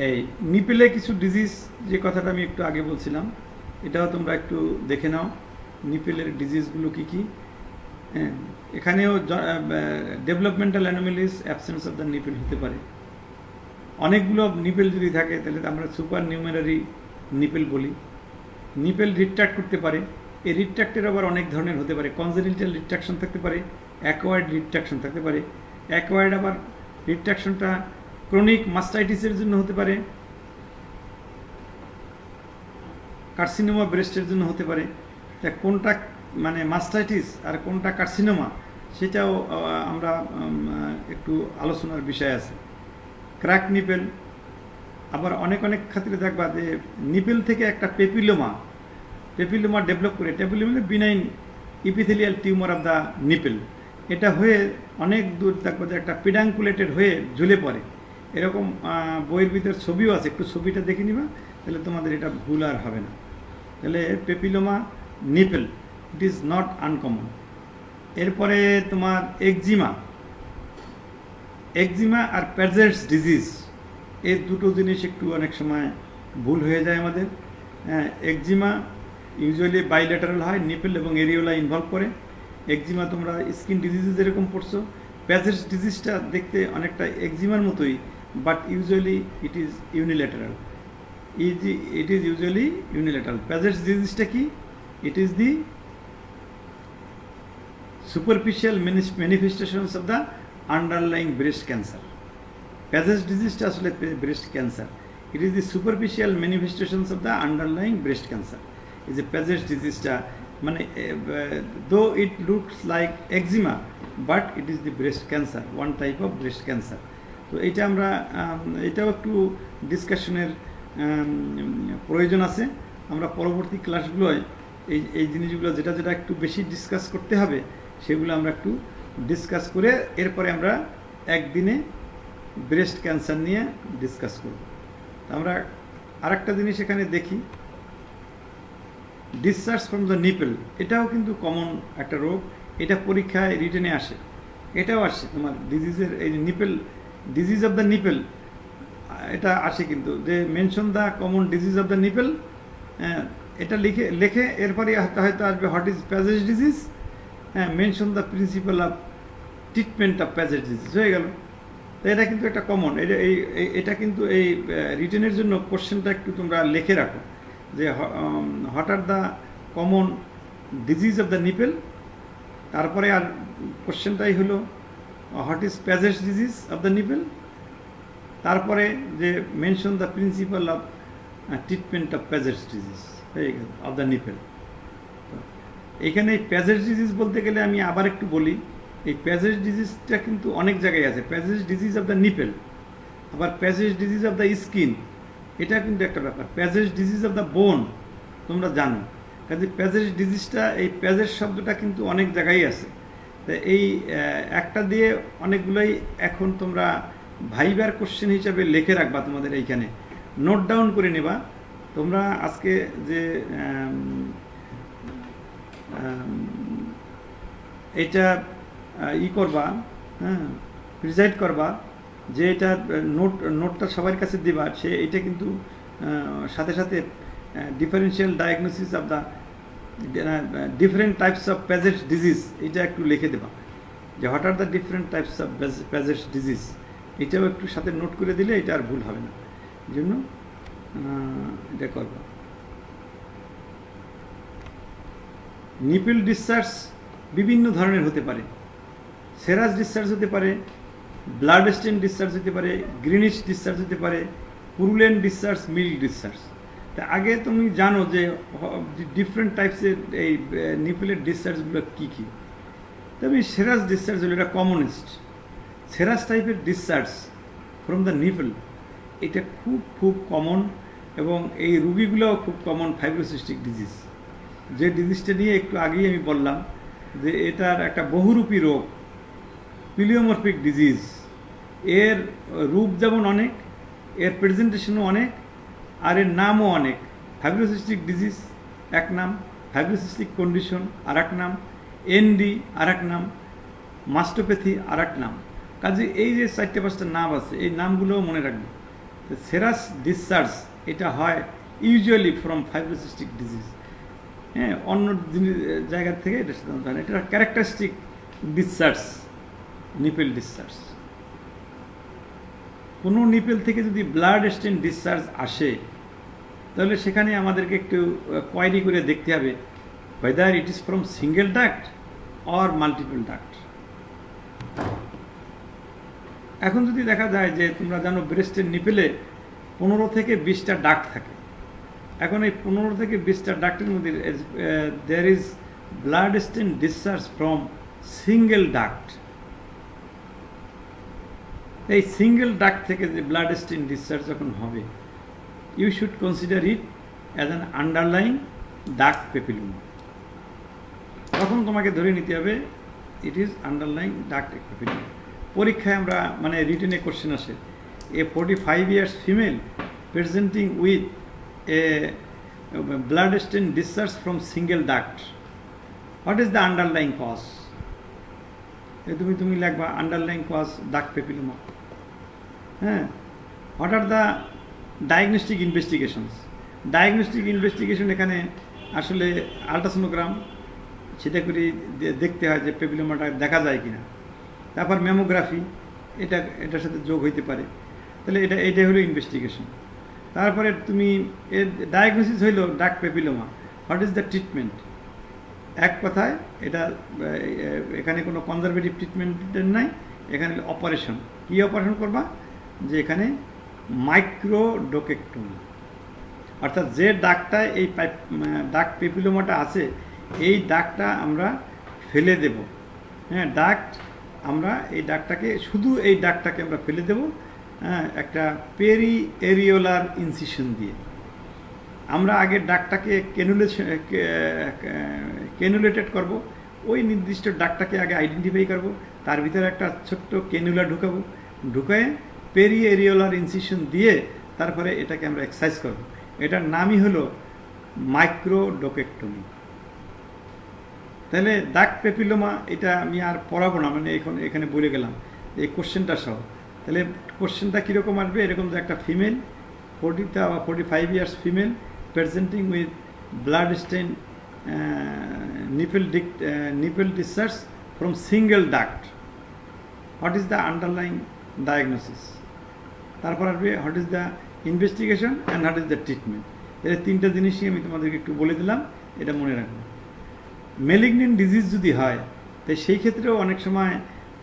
এই নিপেলে কিছু ডিজিজ, যে কথাটা আমি একটু আগে বলছিলাম, এটাও তোমরা একটু দেখে নাও, নিপেলের ডিজিজগুলো কী কী। হ্যাঁ, এখানেও developmental anomalies, absence of the nipple হতে পারে। অনেকগুলো নিপেল যদি থাকে তাহলে আমরা সুপার নিউমেরারি নিপেল বলি। নিপেল রিট্রাক্ট করতে পারে, এই রিট্রাক্টের আবার অনেক ধরনের হতে পারে। কনজেনিটাল রিট্রাকশন থাকতে পারে, অ্যাকোয়ার্ড রিট্রাকশন থাকতে পারে। অ্যাকোয়ার্ড আবার রিট্রাকশনটা ক্রনিক মাস্টাইটিসের জন্য হতে পারে, কার্সিনোমা ব্রেস্টের জন্য হতে পারে। তা কোনটা মানে মাস্টাইটিস আর কোনটা কার্সিনোমা, সেটাও আমরা একটু আলোচনার বিষয় আছে। ক্র্যাক নিপেল, আবার অনেক ক্ষেত্রে দেখবা যে নিপেল থেকে একটা পেপিলোমা ডেভেলপ করে, papilloma benign epithelial tumour of the nipple, এটা হয়ে অনেক দূর দেখবা যে একটা পিডাঙ্কুলেটেড হয়ে ঝুলে পড়ে। এরকম বইয়ের ভিতর ছবিও আছে, একটু ছবিটা দেখে নিবা, তাহলে তোমাদের এটা ভুল আর হবে না। তাহলে papilloma nipple, it is not uncommon. এরপরে তোমার একজিমা আর প্যাজেটস ডিজিজ, এই দুটো জিনিস একটু অনেক সময় ভুল হয়ে যায় আমাদের। একজিমা ইউজুয়ালি বাইলেটারাল হয়, নিপেল এবং এরিওলা ইনভলভ করে। একজিমা তোমরা স্কিন ডিজিজে যেরকম পড়ছো, প্যাজেটস ডিজিজটা দেখতে অনেকটা একজিমার মতোই, but usually it is unilateral. It is usually unilateral. Paget's ডিজিজটা কি? It is the superficial manifestations of the underlying breast cancer. Pagets disease আসলে breast cancer. It is the superficial manifestations of the underlying breast cancer. Is a Pagets disease মানে though it looks like eczema, but it is the breast cancer, one type of breast cancer. তো এটা আমরা এটাও একটু ডিসকাশনের প্রয়োজন আছে। আমরা পরবর্তী ক্লাসগুলোয় এই জিনিসগুলো যেটা যেটা একটু বেশি ডিসকাস করতে হবে সেগুলো আমরা একটু ডিসকাস করে এরপরে আমরা একদিনে ব্রেস্ট ক্যান্সার নিয়ে ডিসকাস করব। আমরা আরেকটা জিনিস এখানে দেখি, ডিসচার্জ ফ্রম দ্য নিপল, এটাও কিন্তু কমন একটা রোগ, এটা পরীক্ষায় রিটেনে আসে, এটাও আসে তোমার ডিজিজের এই nipple, disease of the nipple, এটা আসে কিন্তু যে mention the common disease of the nipple, এটা লেখে এরপরে হয়তো আসবে what is Paget's disease, mention the principal of treatment of Paget's disease, হয়ে গেল। তো এটা কিন্তু একটা কমন, এটা কিন্তু এই রিটেনের জন্য কোশ্চেনটা একটু তোমরা লিখে রাখো যে what are the common disease of the nipple, তারপরে আর কোশ্চেনটাই হলো what is Paget's disease of the nipple, তারপরে যে mention the principal of treatment of Paget's disease of the nipple. এখানে প্যাজেজ ডিজিজ বলতে গেলে আমি আবার একটু বলি, এই প্যাজেজ ডিজিজটা কিন্তু অনেক জায়গায় আছে, প্যাজেজ ডিজিজ অফ দ্য নিপল, আবার প্যাজেজ ডিজিজ অফ দ্য স্কিন, এটা কিন্তু একটা ব্যাপার, প্যাজেজ ডিজিজ অফ দ্য বোন তোমরা জানো, কাজে প্যাজেজ ডিজিজটা, এই প্যাজেজ শব্দটা কিন্তু অনেক জায়গায় আছে। তো এই একটা দিয়ে অনেকগুলোই এখন তোমরা ভাইবার কোশ্চেন হিসাবে লিখে রাখবা, তোমাদের এইখানে নোট ডাউন করে নেবা তোমরা। আজকে যে এটা করবা, প্রিজাইড করবা, যে এটা নোটটা সবার কাছে দিবা, সে এটা কিন্তু সাথে সাথে differential diagnosis of the different types of Paget's disease, এটা একটু লিখে দেবা যে what are the different types of Paget's disease, এটাও একটু সাথে নোট করে দিলে এটা আর ভুল হবে না, এই জন্য এটা করবা। নিপল ডিসচার্জ বিভিন্ন ধরনের হতে পারে, সেরাস ডিসচার্জ হতে পারে, ব্লাড স্টেন ডিসচার্জ হতে পারে, গ্রিনিশ ডিসচার্জ হতে পারে, পুরুলেন্ট ডিসচার্জ, মিল্ক ডিসচার্জ। তা আগে তুমি জানো যে ডিফারেন্ট টাইপসের এই নিপলের ডিসচার্জগুলো কী কী। তবে সেরাস ডিসচার্জ হলো এটা কমনেস্ট, সেরাস টাইপের ডিসচার্জ ফ্রম দ্য নিপল, এটা খুব খুব কমন, এবং এই রুগীগুলোও খুব কমন ফাইব্রোসিস্টিক ডিজিজ, যে ডিজিজটা নিয়ে একটু আগেই আমি বললাম যে এটার একটা বহুরূপী রোগ, পিলিওমরফিক ডিজিজ। এর রূপ যেমন অনেক, এর প্রেজেন্টেশনও অনেক, আর এর নামও অনেক। ফাইব্রোসিস্টিক ডিজিজ এক নাম, ফাইব্রোসিস্টিক কন্ডিশন আর এক নাম, এনডি আর এক নাম, মাস্টোপ্যাথি আর এক নাম। কাজে এই যে 4-5টা নাম আছে, এই নামগুলোও মনে রাখবে। সেরাস ডিসচার্জ এটা হয় ইউজুয়ালি ফ্রম ফাইব্রোসিস্টিক ডিজিজ, অন্য জায়গার থেকে এটা সাধারণত হয় না। এটা ক্যারেক্টারিস্টিক ডিসচার্জ, নিপল ডিসচার্জ। কোনো নিপল থেকে যদি ব্লাড স্টেন ডিসচার্জ আসে, তাহলে সেখানে আমাদেরকে একটু কোয়ারি করে দেখতে হবে whether it is from single duct or multiple duct। এখন যদি দেখা যায় যে তোমরা জানো ব্রেস্টের নিপেলে 15 থেকে 20টা ডাক্ট থাকে, এখন এই 15 থেকে 20টা ডাক্টের মধ্যে there is blood stain discharge from single duct। এই সিঙ্গেল ডাক্ট থেকে যে ব্লাড স্টেন ডিসচার্জ যখন হবে, you should consider it as an underlying duct papilloma. তখন তোমাকে ধরে নিতে হবে it is underlying duct papilloma. পরীক্ষায় আমরা মানে রিটেনে কোশ্চেন আসে, a 45 years female presenting with a blood stain discharge from single duct, what is the underlying cause. তুমি লিখবা underlying cause duct papilloma. What are the diagnostic investigations. Diagnostic investigation এখানে আসলে ultrasonogram, সেটা করে দেখতে হয় যে পেপিলোমাটা দেখা যায় কিনা। তারপর ম্যামোগ্রাফি, এটার সাথে যোগ হইতে পারে, তাহলে এটা হলো ইনভেস্টিগেশন। তারপরে তুমি এর ডায়াগনোসিস হইল duct papilloma, what is the treatment. এক কথায় এটা এখানে কোনো কনজারভেটিভ ট্রিটমেন্টের নাই, এখানে অপারেশন। কী অপারেশন করবা, যে এখানে মাইক্রোডোকেক্টমি, অর্থাৎ যে ডাক্টটায় এই ডাক্ট পেপিলোমাটা আছে, এই ডাক্টটা আমরা ফেলে দেব। ডাক্ট আমরা এই ডাক্টটাকে, শুধু এই ডাক্টটাকে আমরা ফেলে দেব একটা পেরি এরিওলার ইনসিশন দিয়ে। আমরা আগে ডাকটাকে ক্যানুলেটেড করব, ওই নির্দিষ্ট ডাকটাকে আগে আইডেন্টিফাই করব, তার ভিতরে একটা ছোট্ট ক্যানুলা ঢুকাবো, ঢুকায়ে পেরিএরিওলার ইনসিশন দিয়ে তারপরে এটাকে আমরা এক্সারসাইজ করব। এটার নামই হলো মাইক্রোডোকেক্টমি। তাহলে ডাক পেপিলোমা এটা আমি আর পড়াবো না, মানে এখন এখানে বলে গেলাম এই কোশ্চেনটা সহ। তাহলে কোশ্চেনটা কীরকম আসবে, এরকম যে একটা female 45 years female presenting with blood stain nipple discharge from single duct. What is the underlying diagnosis? তারপর আসবে what is the investigation and what is the treatment. এই তিনটা জিনিসই আমি তোমাদেরকে একটু বলে দিলাম, এটা মনে রাখবো। মেলিগনেন্ট ডিজিজ যদি হয় তাই সেই ক্ষেত্রেও অনেক সময়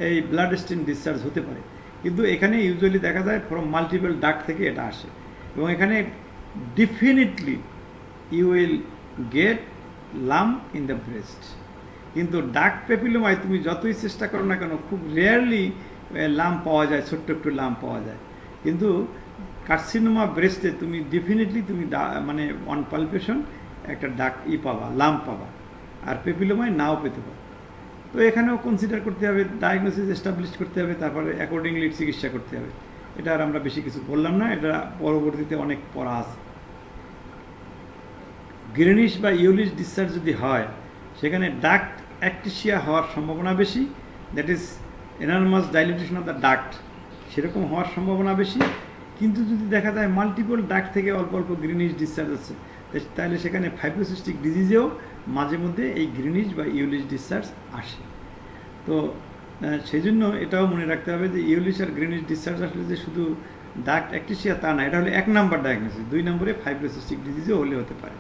এই ব্লাড স্টেন ডিসচার্জ হতে পারে, কিন্তু এখানে ইউজুয়ালি দেখা যায় ফ্রম মাল্টিপল ডাক্ট থেকে এটা আসে, এবং এখানে definitely you will get lump in the breast. কিন্তু ডাক পেপিলোমায় তুমি যতই চেষ্টা করো না কেন খুব রেয়ারলি লাম্প পাওয়া যায়, ছোট্ট একটু লাম্প পাওয়া যায়। কিন্তু কার্সিনোমা ব্রেস্টে তুমি ডেফিনেটলি তুমি মানে অন পালপেশন একটা ডাক পাবা, লাম্প পাবা, আর পেপিলোমায় নাও পেতে পারো। তো এখানেও কনসিডার করতে হবে, ডায়াগনোসিস এস্টাবলিশ করতে হবে, তারপরে অ্যাকর্ডিংলি চিকিৎসা করতে হবে। এটা আর আমরা বেশি কিছু বললাম না, এটা পরবর্তীতে অনেক পড়া আছে। গ্রেনিশ বা ইউলিশ ডিসচার্জ যদি হয় সেখানে ডাক্ট অ্যাক্টিসিয়া হওয়ার সম্ভাবনা বেশি, that is enormous dilatation of the duct, সেরকম হওয়ার সম্ভাবনা বেশি। কিন্তু যদি দেখা যায় মাল্টিপল ডাক্ট থেকে অল্প অল্প গ্রিনিশ ডিসচার্জ আছে, তাহলে সেখানে ফাইব্রোসিস্টিক ডিজিজেও মাঝে মধ্যে এই গ্রিনিশ বা ইউলিশ ডিসচার্জ আসে। তো সেই জন্য এটাও মনে রাখতে হবে যে ইউলিশ আর গ্রিনিশ ডিসচার্জ আসলে যে শুধু ডাক্ট অ্যাক্টিসিয়া তা না, এটা হলো 1 নম্বর ডায়াগনোসিস। 2 নম্বরে ফাইব্রোসিস্টিক ডিজিজও হলে হতে পারে।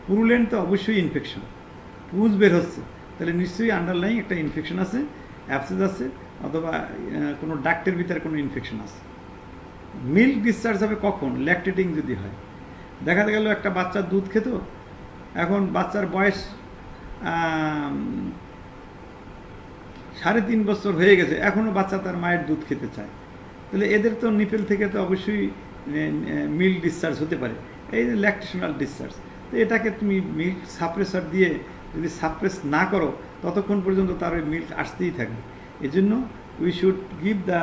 পুরুলেন্ট তো অবশ্যই ইনফেকশন, পুজ বের হচ্ছে, তাহলে নিশ্চয়ই আন্ডারলাইং একটা ইনফেকশন আছে, অ্যাবসেস আছে, অথবা কোনো ডাক্টের ভিতরে কোনো ইনফেকশন আছে। মিল্ক ডিসচার্জ হবে কখন, ল্যাকটেটিং যদি হয়। দেখা গেল একটা বাচ্চার দুধ খেত, এখন বাচ্চার বয়স 3.5 বছর হয়ে গেছে, এখনও বাচ্চা তার মায়ের দুধ খেতে চায়, তাহলে এদের তো নিপেল থেকে তো অবশ্যই মিল্ক ডিসচার্জ হতে পারে, এই যে ল্যাকটেশনাল ডিসচার্জ। তো এটাকে তুমি মিল্ক সাপ্রেসার দিয়ে যদি সাপ্রেস না করো ততক্ষণ পর্যন্ত তার ওই মিল্ক আসতেই থাকবে। এই জন্য we should give the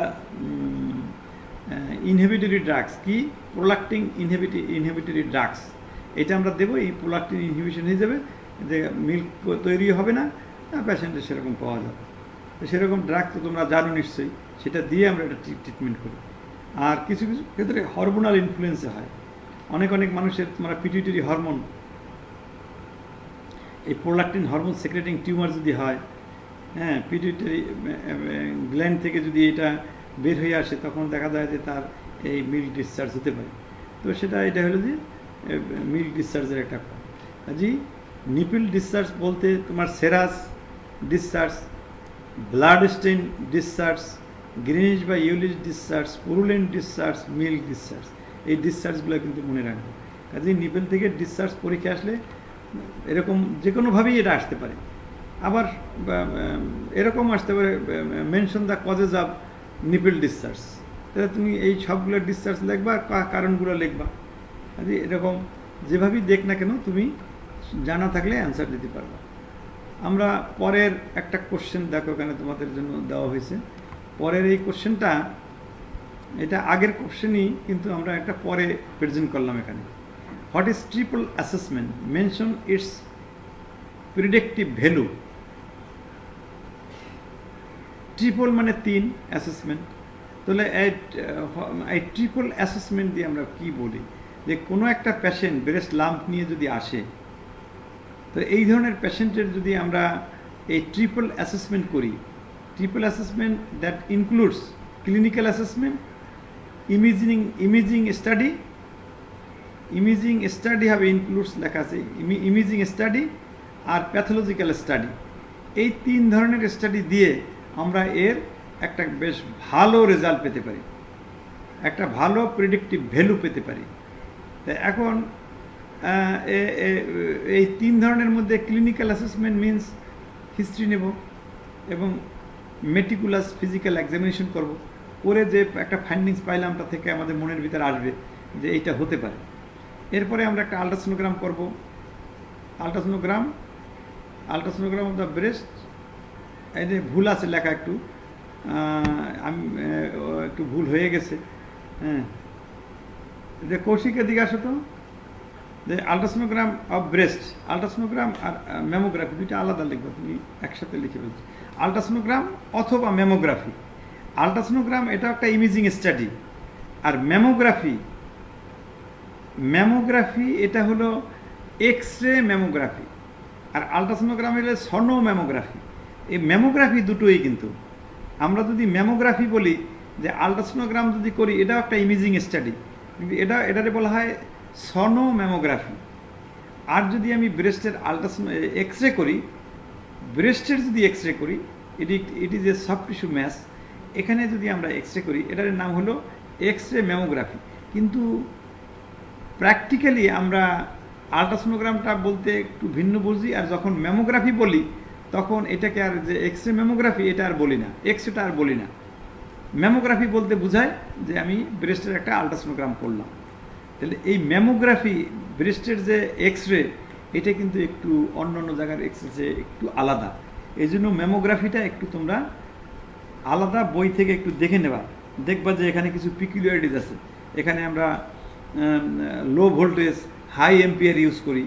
inhibitory drugs, কি প্রোলাক্টিং ইনহিবিটরি ড্রাগস, এটা আমরা দেবো। এই প্রোলাক্টিং ইনহিবিশন হয়ে যাবে, যে মিল্ক তৈরি হবে না, পেশেন্টের সেরকম পাওয়া যাবে। তো সেরকম ড্রাগ তো তোমরা জানো নিশ্চয়ই, সেটা দিয়ে আমরা এটা ট্রিটমেন্ট করি। আর কিছু কিছু ক্ষেত্রে হরমোনাল ইনফ্লুয়েন্সে হয়, অনেক মানুষের তোমরা পিটুইটারি হরমোন, এই প্রোলাক্টিন হরমোন সেক্রেটিং টিউমার যদি হয়, হ্যাঁ, পিটুইটারি গ্ল্যান্ড থেকে যদি এটা বের হয়ে আসে, তখন দেখা যায় যে তার এই মিল্ক ডিসচার্জ হতে পারে। তো এটা হলো যে মিল্ক ডিসচার্জের একটা কাজী। নিপল ডিসচার্জ বলতে তোমার serous discharge, blood stain discharge, greenish বা yellowish discharge, purulent discharge, milk discharge, এই ডিসচার্জগুলো কিন্তু মনে রাখবে। কাজে নিপল থেকে ডিসচার্জ পরীক্ষা আসলে এরকম যে কোনোভাবেই এটা আসতে পারে। আবার এরকম আসতে পারে mention the causes of nipple discharge, তাহলে তুমি এই সবগুলো ডিসচার্জ লিখবা, কারণগুলো লিখবা। কাজে এরকম যেভাবেই দেখ না কেন তুমি জানা থাকলে অ্যান্সার দিতে পারবা। আমরা পরের একটা কোশ্চেন দেখো, এখানে তোমাদের জন্য দেওয়া হয়েছে। পরের এই কোশ্চেনটা, এটা আগের কোশ্চেনই, কিন্তু আমরা একটা পরে প্রেজেন্ট করলাম এখানে। What is triple assessment, mention its predictive value. Triple মানে 3 অ্যাসেসমেন্ট। তাহলে এই ট্রিপল অ্যাসেসমেন্ট দিয়ে আমরা কি বলি, যে কোনো একটা পেশেন্ট ব্রেস্ট লাম্প নিয়ে যদি আসে, তো এই ধরনের পেশেন্টের যদি আমরা এই ট্রিপল অ্যাসেসমেন্ট করি, triple assessment that includes clinical assessment, imaging study হবে, ইনক্লুডস লেখা আছে, ইমেজিং স্টাডি আর প্যাথোলজিক্যাল স্টাডি। এই 3 ধরনের স্টাডি দিয়ে আমরা এর একটা বেশ ভালো রেজাল্ট পেতে পারি, একটা ভালো প্রেডিক্টিভ ভ্যালু পেতে পারি। তাই এখন এই 3 ধরনের মধ্যে ক্লিনিক্যাল অ্যাসেসমেন্ট মিনস হিস্ট্রি নেব এবং মেটিকুলাস ফিজিক্যাল এক্সামিনেশন করব, করে যে একটা ফাইন্ডিংস পাইলাম তা থেকে আমাদের মনের ভিতরে আসবে যে এইটা হতে পারে। এরপরে আমরা একটা আলট্রাসোনোগ্রাম করব। আলট্রাসোনোগ্রাম অফ দ্য ব্রেস্ট, এই যে ভুল আছে লেখা একটু, আমি একটু ভুল হয়ে গেছে। হ্যাঁ, যে কৌশিকের দিকে আসো তো, যে আলট্রাসোনোগ্রাম অফ ব্রেস্ট, আলট্রাসোনোগ্রাম আর ম্যামোগ্রাফি দুইটা আলাদা লিখবো, তুমি একসাথে লিখে ফেলছো। আলট্রাসোনোগ্রাম অথবা ম্যামোগ্রাফি। আলট্রাসোনোগ্রাম এটা একটা ইমেজিং স্টাডি, আর ম্যামোগ্রাফি এটা হলো এক্স রে ম্যামোগ্রাফি, আর আলট্রাসোনোগ্রাম হলো সনো ম্যামোগ্রাফি। এই ম্যামোগ্রাফি দুটোই কিন্তু, আমরা যদি ম্যামোগ্রাফি বলি, যে আলট্রাসোনোগ্রাম যদি করি, এটাও একটা ইমেজিং স্টাডি, কিন্তু এটারে বলা হয় সনো ম্যামোগ্রাফি। আর যদি আমি ব্রেস্টের এক্স রে করি, ব্রেস্টের যদি এক্স রে করি, it is a soft tissue mass, এখানে যদি আমরা এক্স রে করি, এটার নাম হলো এক্স রে ম্যামোগ্রাফি। কিন্তু প্র্যাকটিক্যালি আমরা আলট্রাসোনোগ্রামটা বলতে একটু ভিন্ন বুঝি, আর যখন ম্যামোগ্রাফি বলি তখন এটাকে আর যে এক্স রে ম্যামোগ্রাফি এটা আর বলি না, এক্সরেটা আর বলি না। ম্যামোগ্রাফি বলতে বোঝায় যে আমি ব্রেস্টের একটা আলট্রাসোনোগ্রাম করলাম। তাহলে এই ম্যামোগ্রাফি, ব্রেস্টের যে এক্স রে, এটা কিন্তু একটু অন্য অন্য জায়গার এক্স রে একটু আলাদা। এই জন্য ম্যামোগ্রাফিটা একটু তোমরা আলাদা বই থেকে একটু দেখে নেবা, দেখবা যে এখানে কিছু পিকুলিয়ারিটিস আছে। এখানে আমরা low voltage high ampere use করি,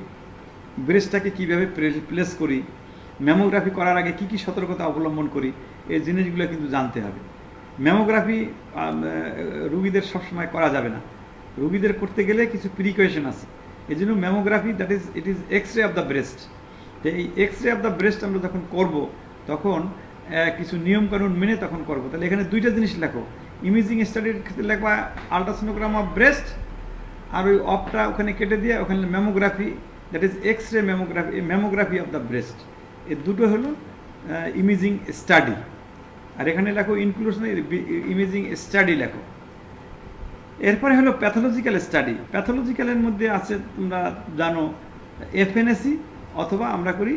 ব্রেস্টটাকে কীভাবে প্লেস করি, ম্যামোগ্রাফি করার আগে কী কী সতর্কতা অবলম্বন করি, এই জিনিসগুলো কিন্তু জানতে হবে। ম্যামোগ্রাফি রুগীদের সবসময় করা যাবে না, রুগীদের করতে গেলে কিছু প্রিকশন আছে। এই জন্য mammography it is X ray of the breast. তো এই X ray of the breast আমরা যখন করব, তখন কিছু নিয়মকানুন মেনে তখন করব। তাহলে এখানে দুইটা জিনিস লেখো, ইমেজিং স্টাডির ক্ষেত্রে লেখবা আলট্রাসোনোগ্রাম অফ ব্রেস্ট, আর ওই অফটা ওখানে কেটে দিয়ে ওখানে mammography, that is X ray mammography of the breast. এই দুটো হলো ইমেজিং স্টাডি। আর এখানে লেখো ইনক্লুশন ইমেজিং স্টাডি লেখো। এরপরে হলো প্যাথোলজিক্যাল স্টাডি। প্যাথোলজিক্যালের মধ্যে আছে, তোমরা জানো, এফএনএসি, অথবা আমরা করি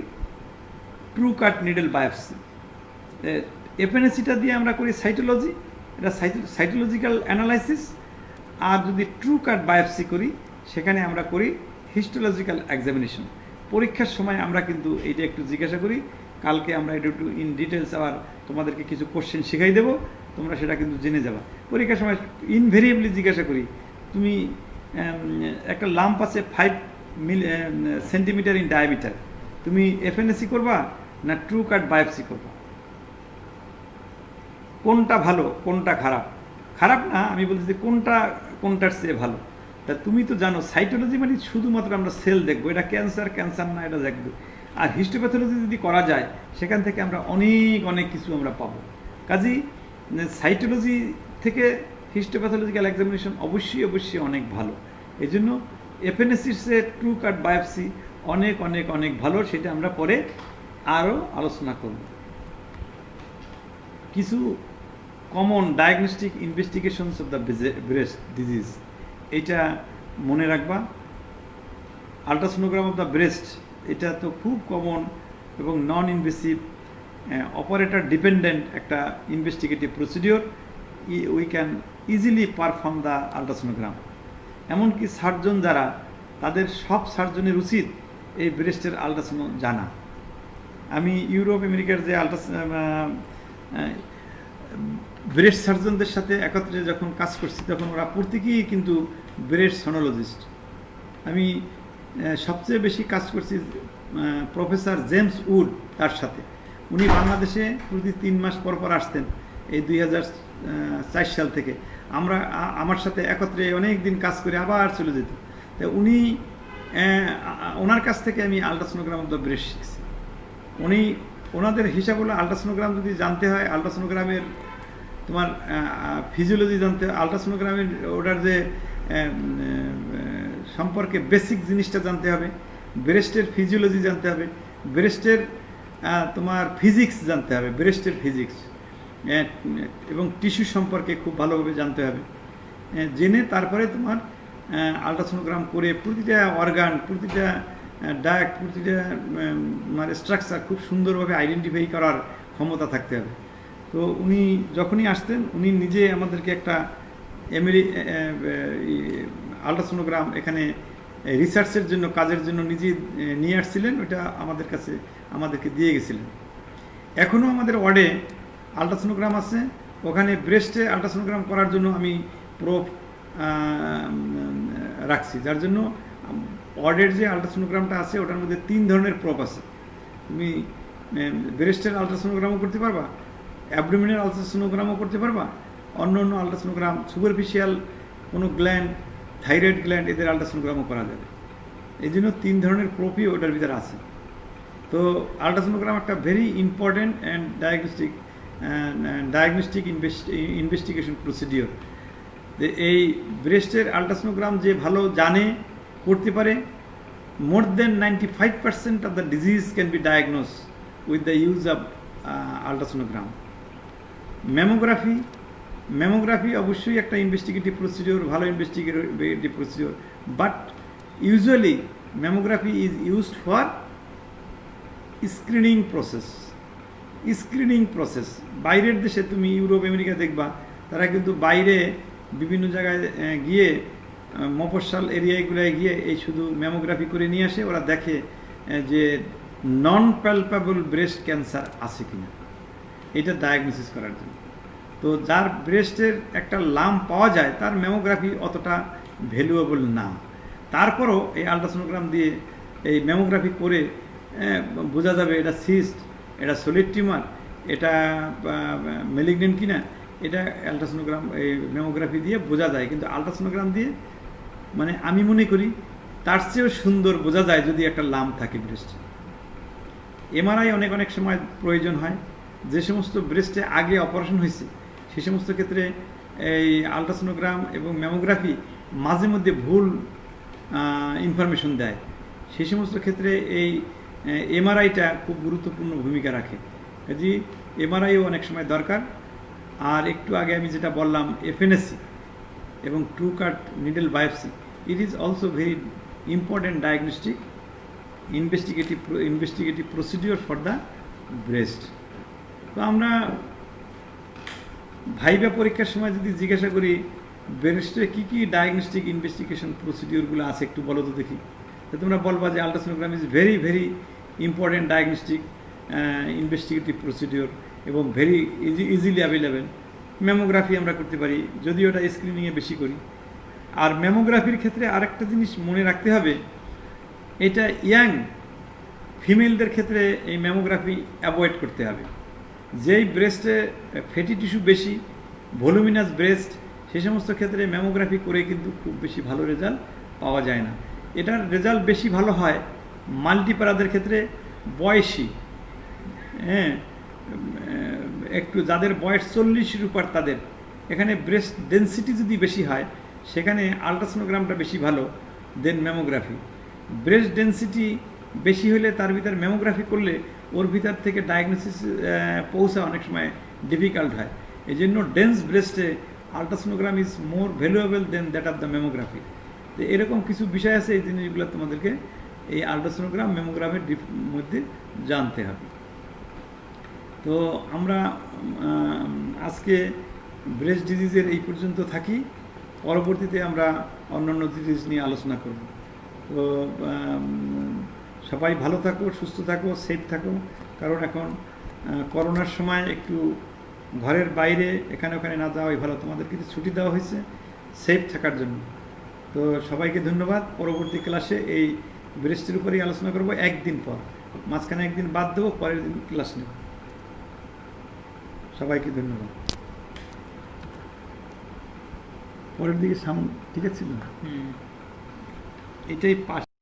ট্রু কাট নিডল বায়োপসি। এফএনএসিটা দিয়ে আমরা করি সাইটোলজি, এটা সাইটোলজিক্যাল অ্যানালাইসিস। আর যদি ট্রু কাট বায়োপসি করি, সেখানে আমরা করি হিস্টোলজিক্যাল এক্সামিনেশন। পরীক্ষার সময় আমরা কিন্তু এইটা একটু জিজ্ঞাসা করি, কালকে আমরা এটা একটু ইন ডিটেলস আবার তোমাদেরকে কিছু কোশ্চেন শিখাই দেবো, তোমরা সেটা কিন্তু জেনে যাবা। পরীক্ষার সময় ইনভেরিয়েবলি জিজ্ঞাসা করি, তুমি একটা লাম্প আছে 5 সেন্টিমিটার ইন ডায়ামিটার, তুমি এফএনএসি করবা না ট্রু কাট বায়োপসি করবা? কোনটা ভালো কোনটা খারাপ? খারাপ না, আমি বলছি যে কোনটার চেয়ে ভালো। তা তুমি তো জানো সাইটোলজি মানে শুধুমাত্র আমরা সেল দেখবো, এটা ক্যান্সার না এটা দেখবো। আর হিস্টোপ্যাথোলজি যদি করা যায়, সেখান থেকে আমরা অনেক কিছু আমরা পাবো। কাজেই সাইটোলজি থেকে হিস্টোপ্যাথোলজিক্যাল এক্সামিনেশন অবশ্যই অনেক ভালো। এই জন্য এফএনএসির চেয়ে ট্রু কাট বায়োপসি অনেক ভালো। সেটা আমরা পরে আরও আলোচনা করব। কিছু common diagnostic investigations of the breast disease, এটা মনে রাখবা। আলট্রাসোনোগ্রাম অফ দ্য ব্রেস্ট, এটা তো খুব কমন এবং নন ইনভেসিভ, অপারেটর ডিপেন্ডেন্ট একটা investigative procedure. We can easily perform the ultrasonogram. এমনকি সার্জন যারা, তাদের সব সার্জনের উচিত এই ব্রেস্টের আলট্রাসোনো জানা। আমি ইউরোপ আমেরিকার যে ব্রেস্ট সার্জনদের সাথে একত্রে যখন কাজ করছি, তখন ওরা প্রত্যেকেই কিন্তু ব্রেস্ট সোনোলজিস্ট। আমি সবচেয়ে বেশি কাজ করছি প্রফেসর জেমস উড তার সাথে। উনি বাংলাদেশে প্রতি 3 মাস পর আসতেন, এই 2004 সাল থেকে। আমার সাথে একত্রে অনেক দিন কাজ করে আবার চলে যেত। তো ওনার কাছ থেকে আমি আলট্রাসোনোগ্রাম অফ দ্য ব্রেস্ট শিখছি। ওনাদের হিসাব হলো, আলট্রাসোনোগ্রাম যদি জানতে হয়, আলট্রাসোনোগ্রামের তোমার ফিজিওলজি জানতে হয়, আলট্রাসোনোগ্রামের ওটার যে সম্পর্কে বেসিক জিনিসটা জানতে হবে, ব্রেস্টের ফিজিওলজি জানতে হবে, ব্রেস্টের তোমার ফিজিক্স জানতে হবে, ব্রেস্টের ফিজিক্স এবং টিস্যু সম্পর্কে খুব ভালোভাবে জানতে হবে। জেনে তারপরে তোমার আলট্রাসোনোগ্রাম করে প্রতিটা অর্গান, প্রতিটা ডায়াক, প্রতিটা মানে স্ট্রাকচার খুব সুন্দরভাবে আইডেন্টিফাই করার ক্ষমতা থাকতে হবে। তো উনি যখনই আসতেন, উনি নিজে আমাদেরকে একটা আলট্রাসোনোগ্রাম এখানে রিসার্চের জন্য কাজের জন্য নিজে নিয়ে আসছিলেন, ওটা আমাদেরকে দিয়ে গেছিলেন। এখনও আমাদের ওয়ার্ডে আলট্রাসোনোগ্রাম আছে, ওখানে ব্রেস্টে আলট্রাসোনোগ্রাম করার জন্য আমি প্রোব রাখছি, যার জন্য ওয়ার্ডের যে আলট্রাসোনোগ্রামটা আছে ওটার মধ্যে 3 ধরনের প্রোব আছে। তুমি ব্রেস্টের আলট্রাসোনোগ্রামও করতে পারবা, অ্যাবডোমিনের আলট্রাসোনোগ্রামও করতে পারবা, অন্য আলট্রাসোনোগ্রাম, সুপারফিশিয়াল কোনো গ্ল্যান্ড, থাইরয়েড গ্ল্যান্ড, এদের আলট্রাসোনোগ্রামও করা যাবে। এই জন্য 3 ধরনের প্রোবই ওটার ভিতরে আছে। তো আলট্রাসোনোগ্রাম একটা very important and diagnostic investigation procedure. এই ব্রেস্টের আলট্রাসোনোগ্রাম যে ভালো জানে, করতে পারে, মোর দেন 95% of the disease can be diagnose with the use of ultrasonogram. Mammography অবশ্যই একটা ইনভেস্টিগেটিভ প্রসিডিওর, ভালো investigative procedure, but usually mammography is used for screening process. বাইরের দেশে তুমি ইউরোপ আমেরিকা দেখবা, তারা কিন্তু বাইরে বিভিন্ন জায়গায় গিয়ে মফস্বল এরিয়াগুলোয় গিয়ে এই শুধু ম্যামোগ্রাফি করে নিয়ে আসে। ওরা দেখে যে নন প্যালপেবল ব্রেস্ট ক্যান্সার আছে কিনা, এটা ডায়াগনোসিস করার জন্য। তো যার ব্রেস্টের একটা লাম্প পাওয়া যায় তার ম্যামোগ্রাফি অতটা ভ্যালুয়েবল না। তারপরও এই আলট্রাসোনোগ্রাম দিয়ে, এই ম্যামোগ্রাফি করে বোঝা যাবে এটা সিস্ট, এটা সলিড টিউমার, এটা ম্যালিগনেন্ট কিনা, এটা আলট্রাসোনোগ্রাম, এই ম্যামোগ্রাফি দিয়ে বোঝা যায়। কিন্তু আলট্রাসোনোগ্রাম দিয়ে মানে আমি মনে করি তার চেয়েও সুন্দর বোঝা যায় যদি একটা লাম্প থাকে ব্রেস্টে। এমআরআই অনেক সময় প্রয়োজন হয়। যে সমস্ত ব্রেস্টে আগে অপারেশন হয়েছে সে সমস্ত ক্ষেত্রে এই আলট্রাসোনোগ্রাম এবং ম্যামোগ্রাফি মাঝে মধ্যে ভুল ইনফরমেশন দেয়। সেই সমস্ত ক্ষেত্রে এই এমআরআইটা খুব গুরুত্বপূর্ণ ভূমিকা রাখে। কাজে এমআরআইও অনেক সময় দরকার। আর একটু আগে আমি যেটা বললাম, এফএনএসি এবং true cut needle biopsy, it is also very important diagnostic investigative procedure for the breast. তো আমরা ভাইবা পরীক্ষার সময় যদি জিজ্ঞাসা করি ব্রেস্টে কী ডায়াগনস্টিক ইনভেস্টিগেশন প্রসিডিওরগুলো আছে একটু বলো তো দেখি, তো তোমরা বলবা যে ultrasonogram is very important diagnostic investigative procedure এবং ভেরি ইজিলি অ্যাভেলেবেল। ম্যামোগ্রাফি আমরা করতে পারি, যদিও ওটা স্ক্রিনিংয়ে বেশি করি। আর ম্যামোগ্রাফির ক্ষেত্রে আরেকটা জিনিস মনে রাখতে হবে, এটা ইয়াং ফিমেলদের ক্ষেত্রে এই ম্যামোগ্রাফি অ্যাভয়েড করতে হবে। যেই ব্রেস্টে ফ্যাটি টিস্যু বেশি, ভলিউমিনাস ব্রেস্ট, সেই সমস্ত ক্ষেত্রে ম্যামোগ্রাফি করে কিন্তু খুব বেশি ভালো রেজাল্ট পাওয়া যায় না। এটার রেজাল্ট বেশি ভালো হয় মাল্টিপ্যারাদের ক্ষেত্রে, বয়সী, একটু যাদের বয়স 40-এর উপর, তাদের এখানে ব্রেস্ট ডেন্সিটি যদি বেশি হয় সেখানে আলট্রাসোনোগ্রামটা বেশি ভালো দেন ম্যামোগ্রাফি। ব্রেস্ট ডেন্সিটি বেশি হলে তার ভিতর ম্যামোগ্রাফি করলে ওর ভিতর থেকে ডায়াগনোসিস পৌঁছা অনেক সময় ডিফিকাল্ট হয়। এই জন্য ডেন্স ব্রেস্টে ultrasonogram is more valuable than that of the mammography. তো এরকম কিছু বিষয় আছে, এই জিনিসগুলো তোমাদেরকে এই আলট্রাসোনোগ্রাম ম্যামোগ্রামের মধ্যে জানতে হবে। তো আমরা আজকে ব্রেস্ট ডিজিজের এই পর্যন্ত থাকি, পরবর্তীতে আমরা অন্যান্য ডিজিজ নিয়ে আলোচনা করব। তো সবাই ভালো থাকো, সুস্থ থাকো, সেফ থাকো, কারণ এখন করোনার সময় একটু ঘরের বাইরে এখানে ওখানে না যাওয়াই ভালো। তোমাদের কিছু ছুটি দেওয়া হয়েছে সেফ থাকার জন্য। তো সবাইকে ধন্যবাদ। পরবর্তী ক্লাসে এই ব্রেস্টের উপরেই আলোচনা করব একদিন পর, মাঝখানে একদিন বাদ দেবো, পরের দিন ক্লাস নেব। সবাইকে ধন্যবাদ। পরের দিকে সাউন্ড ঠিক আছে না, এটাই পাশ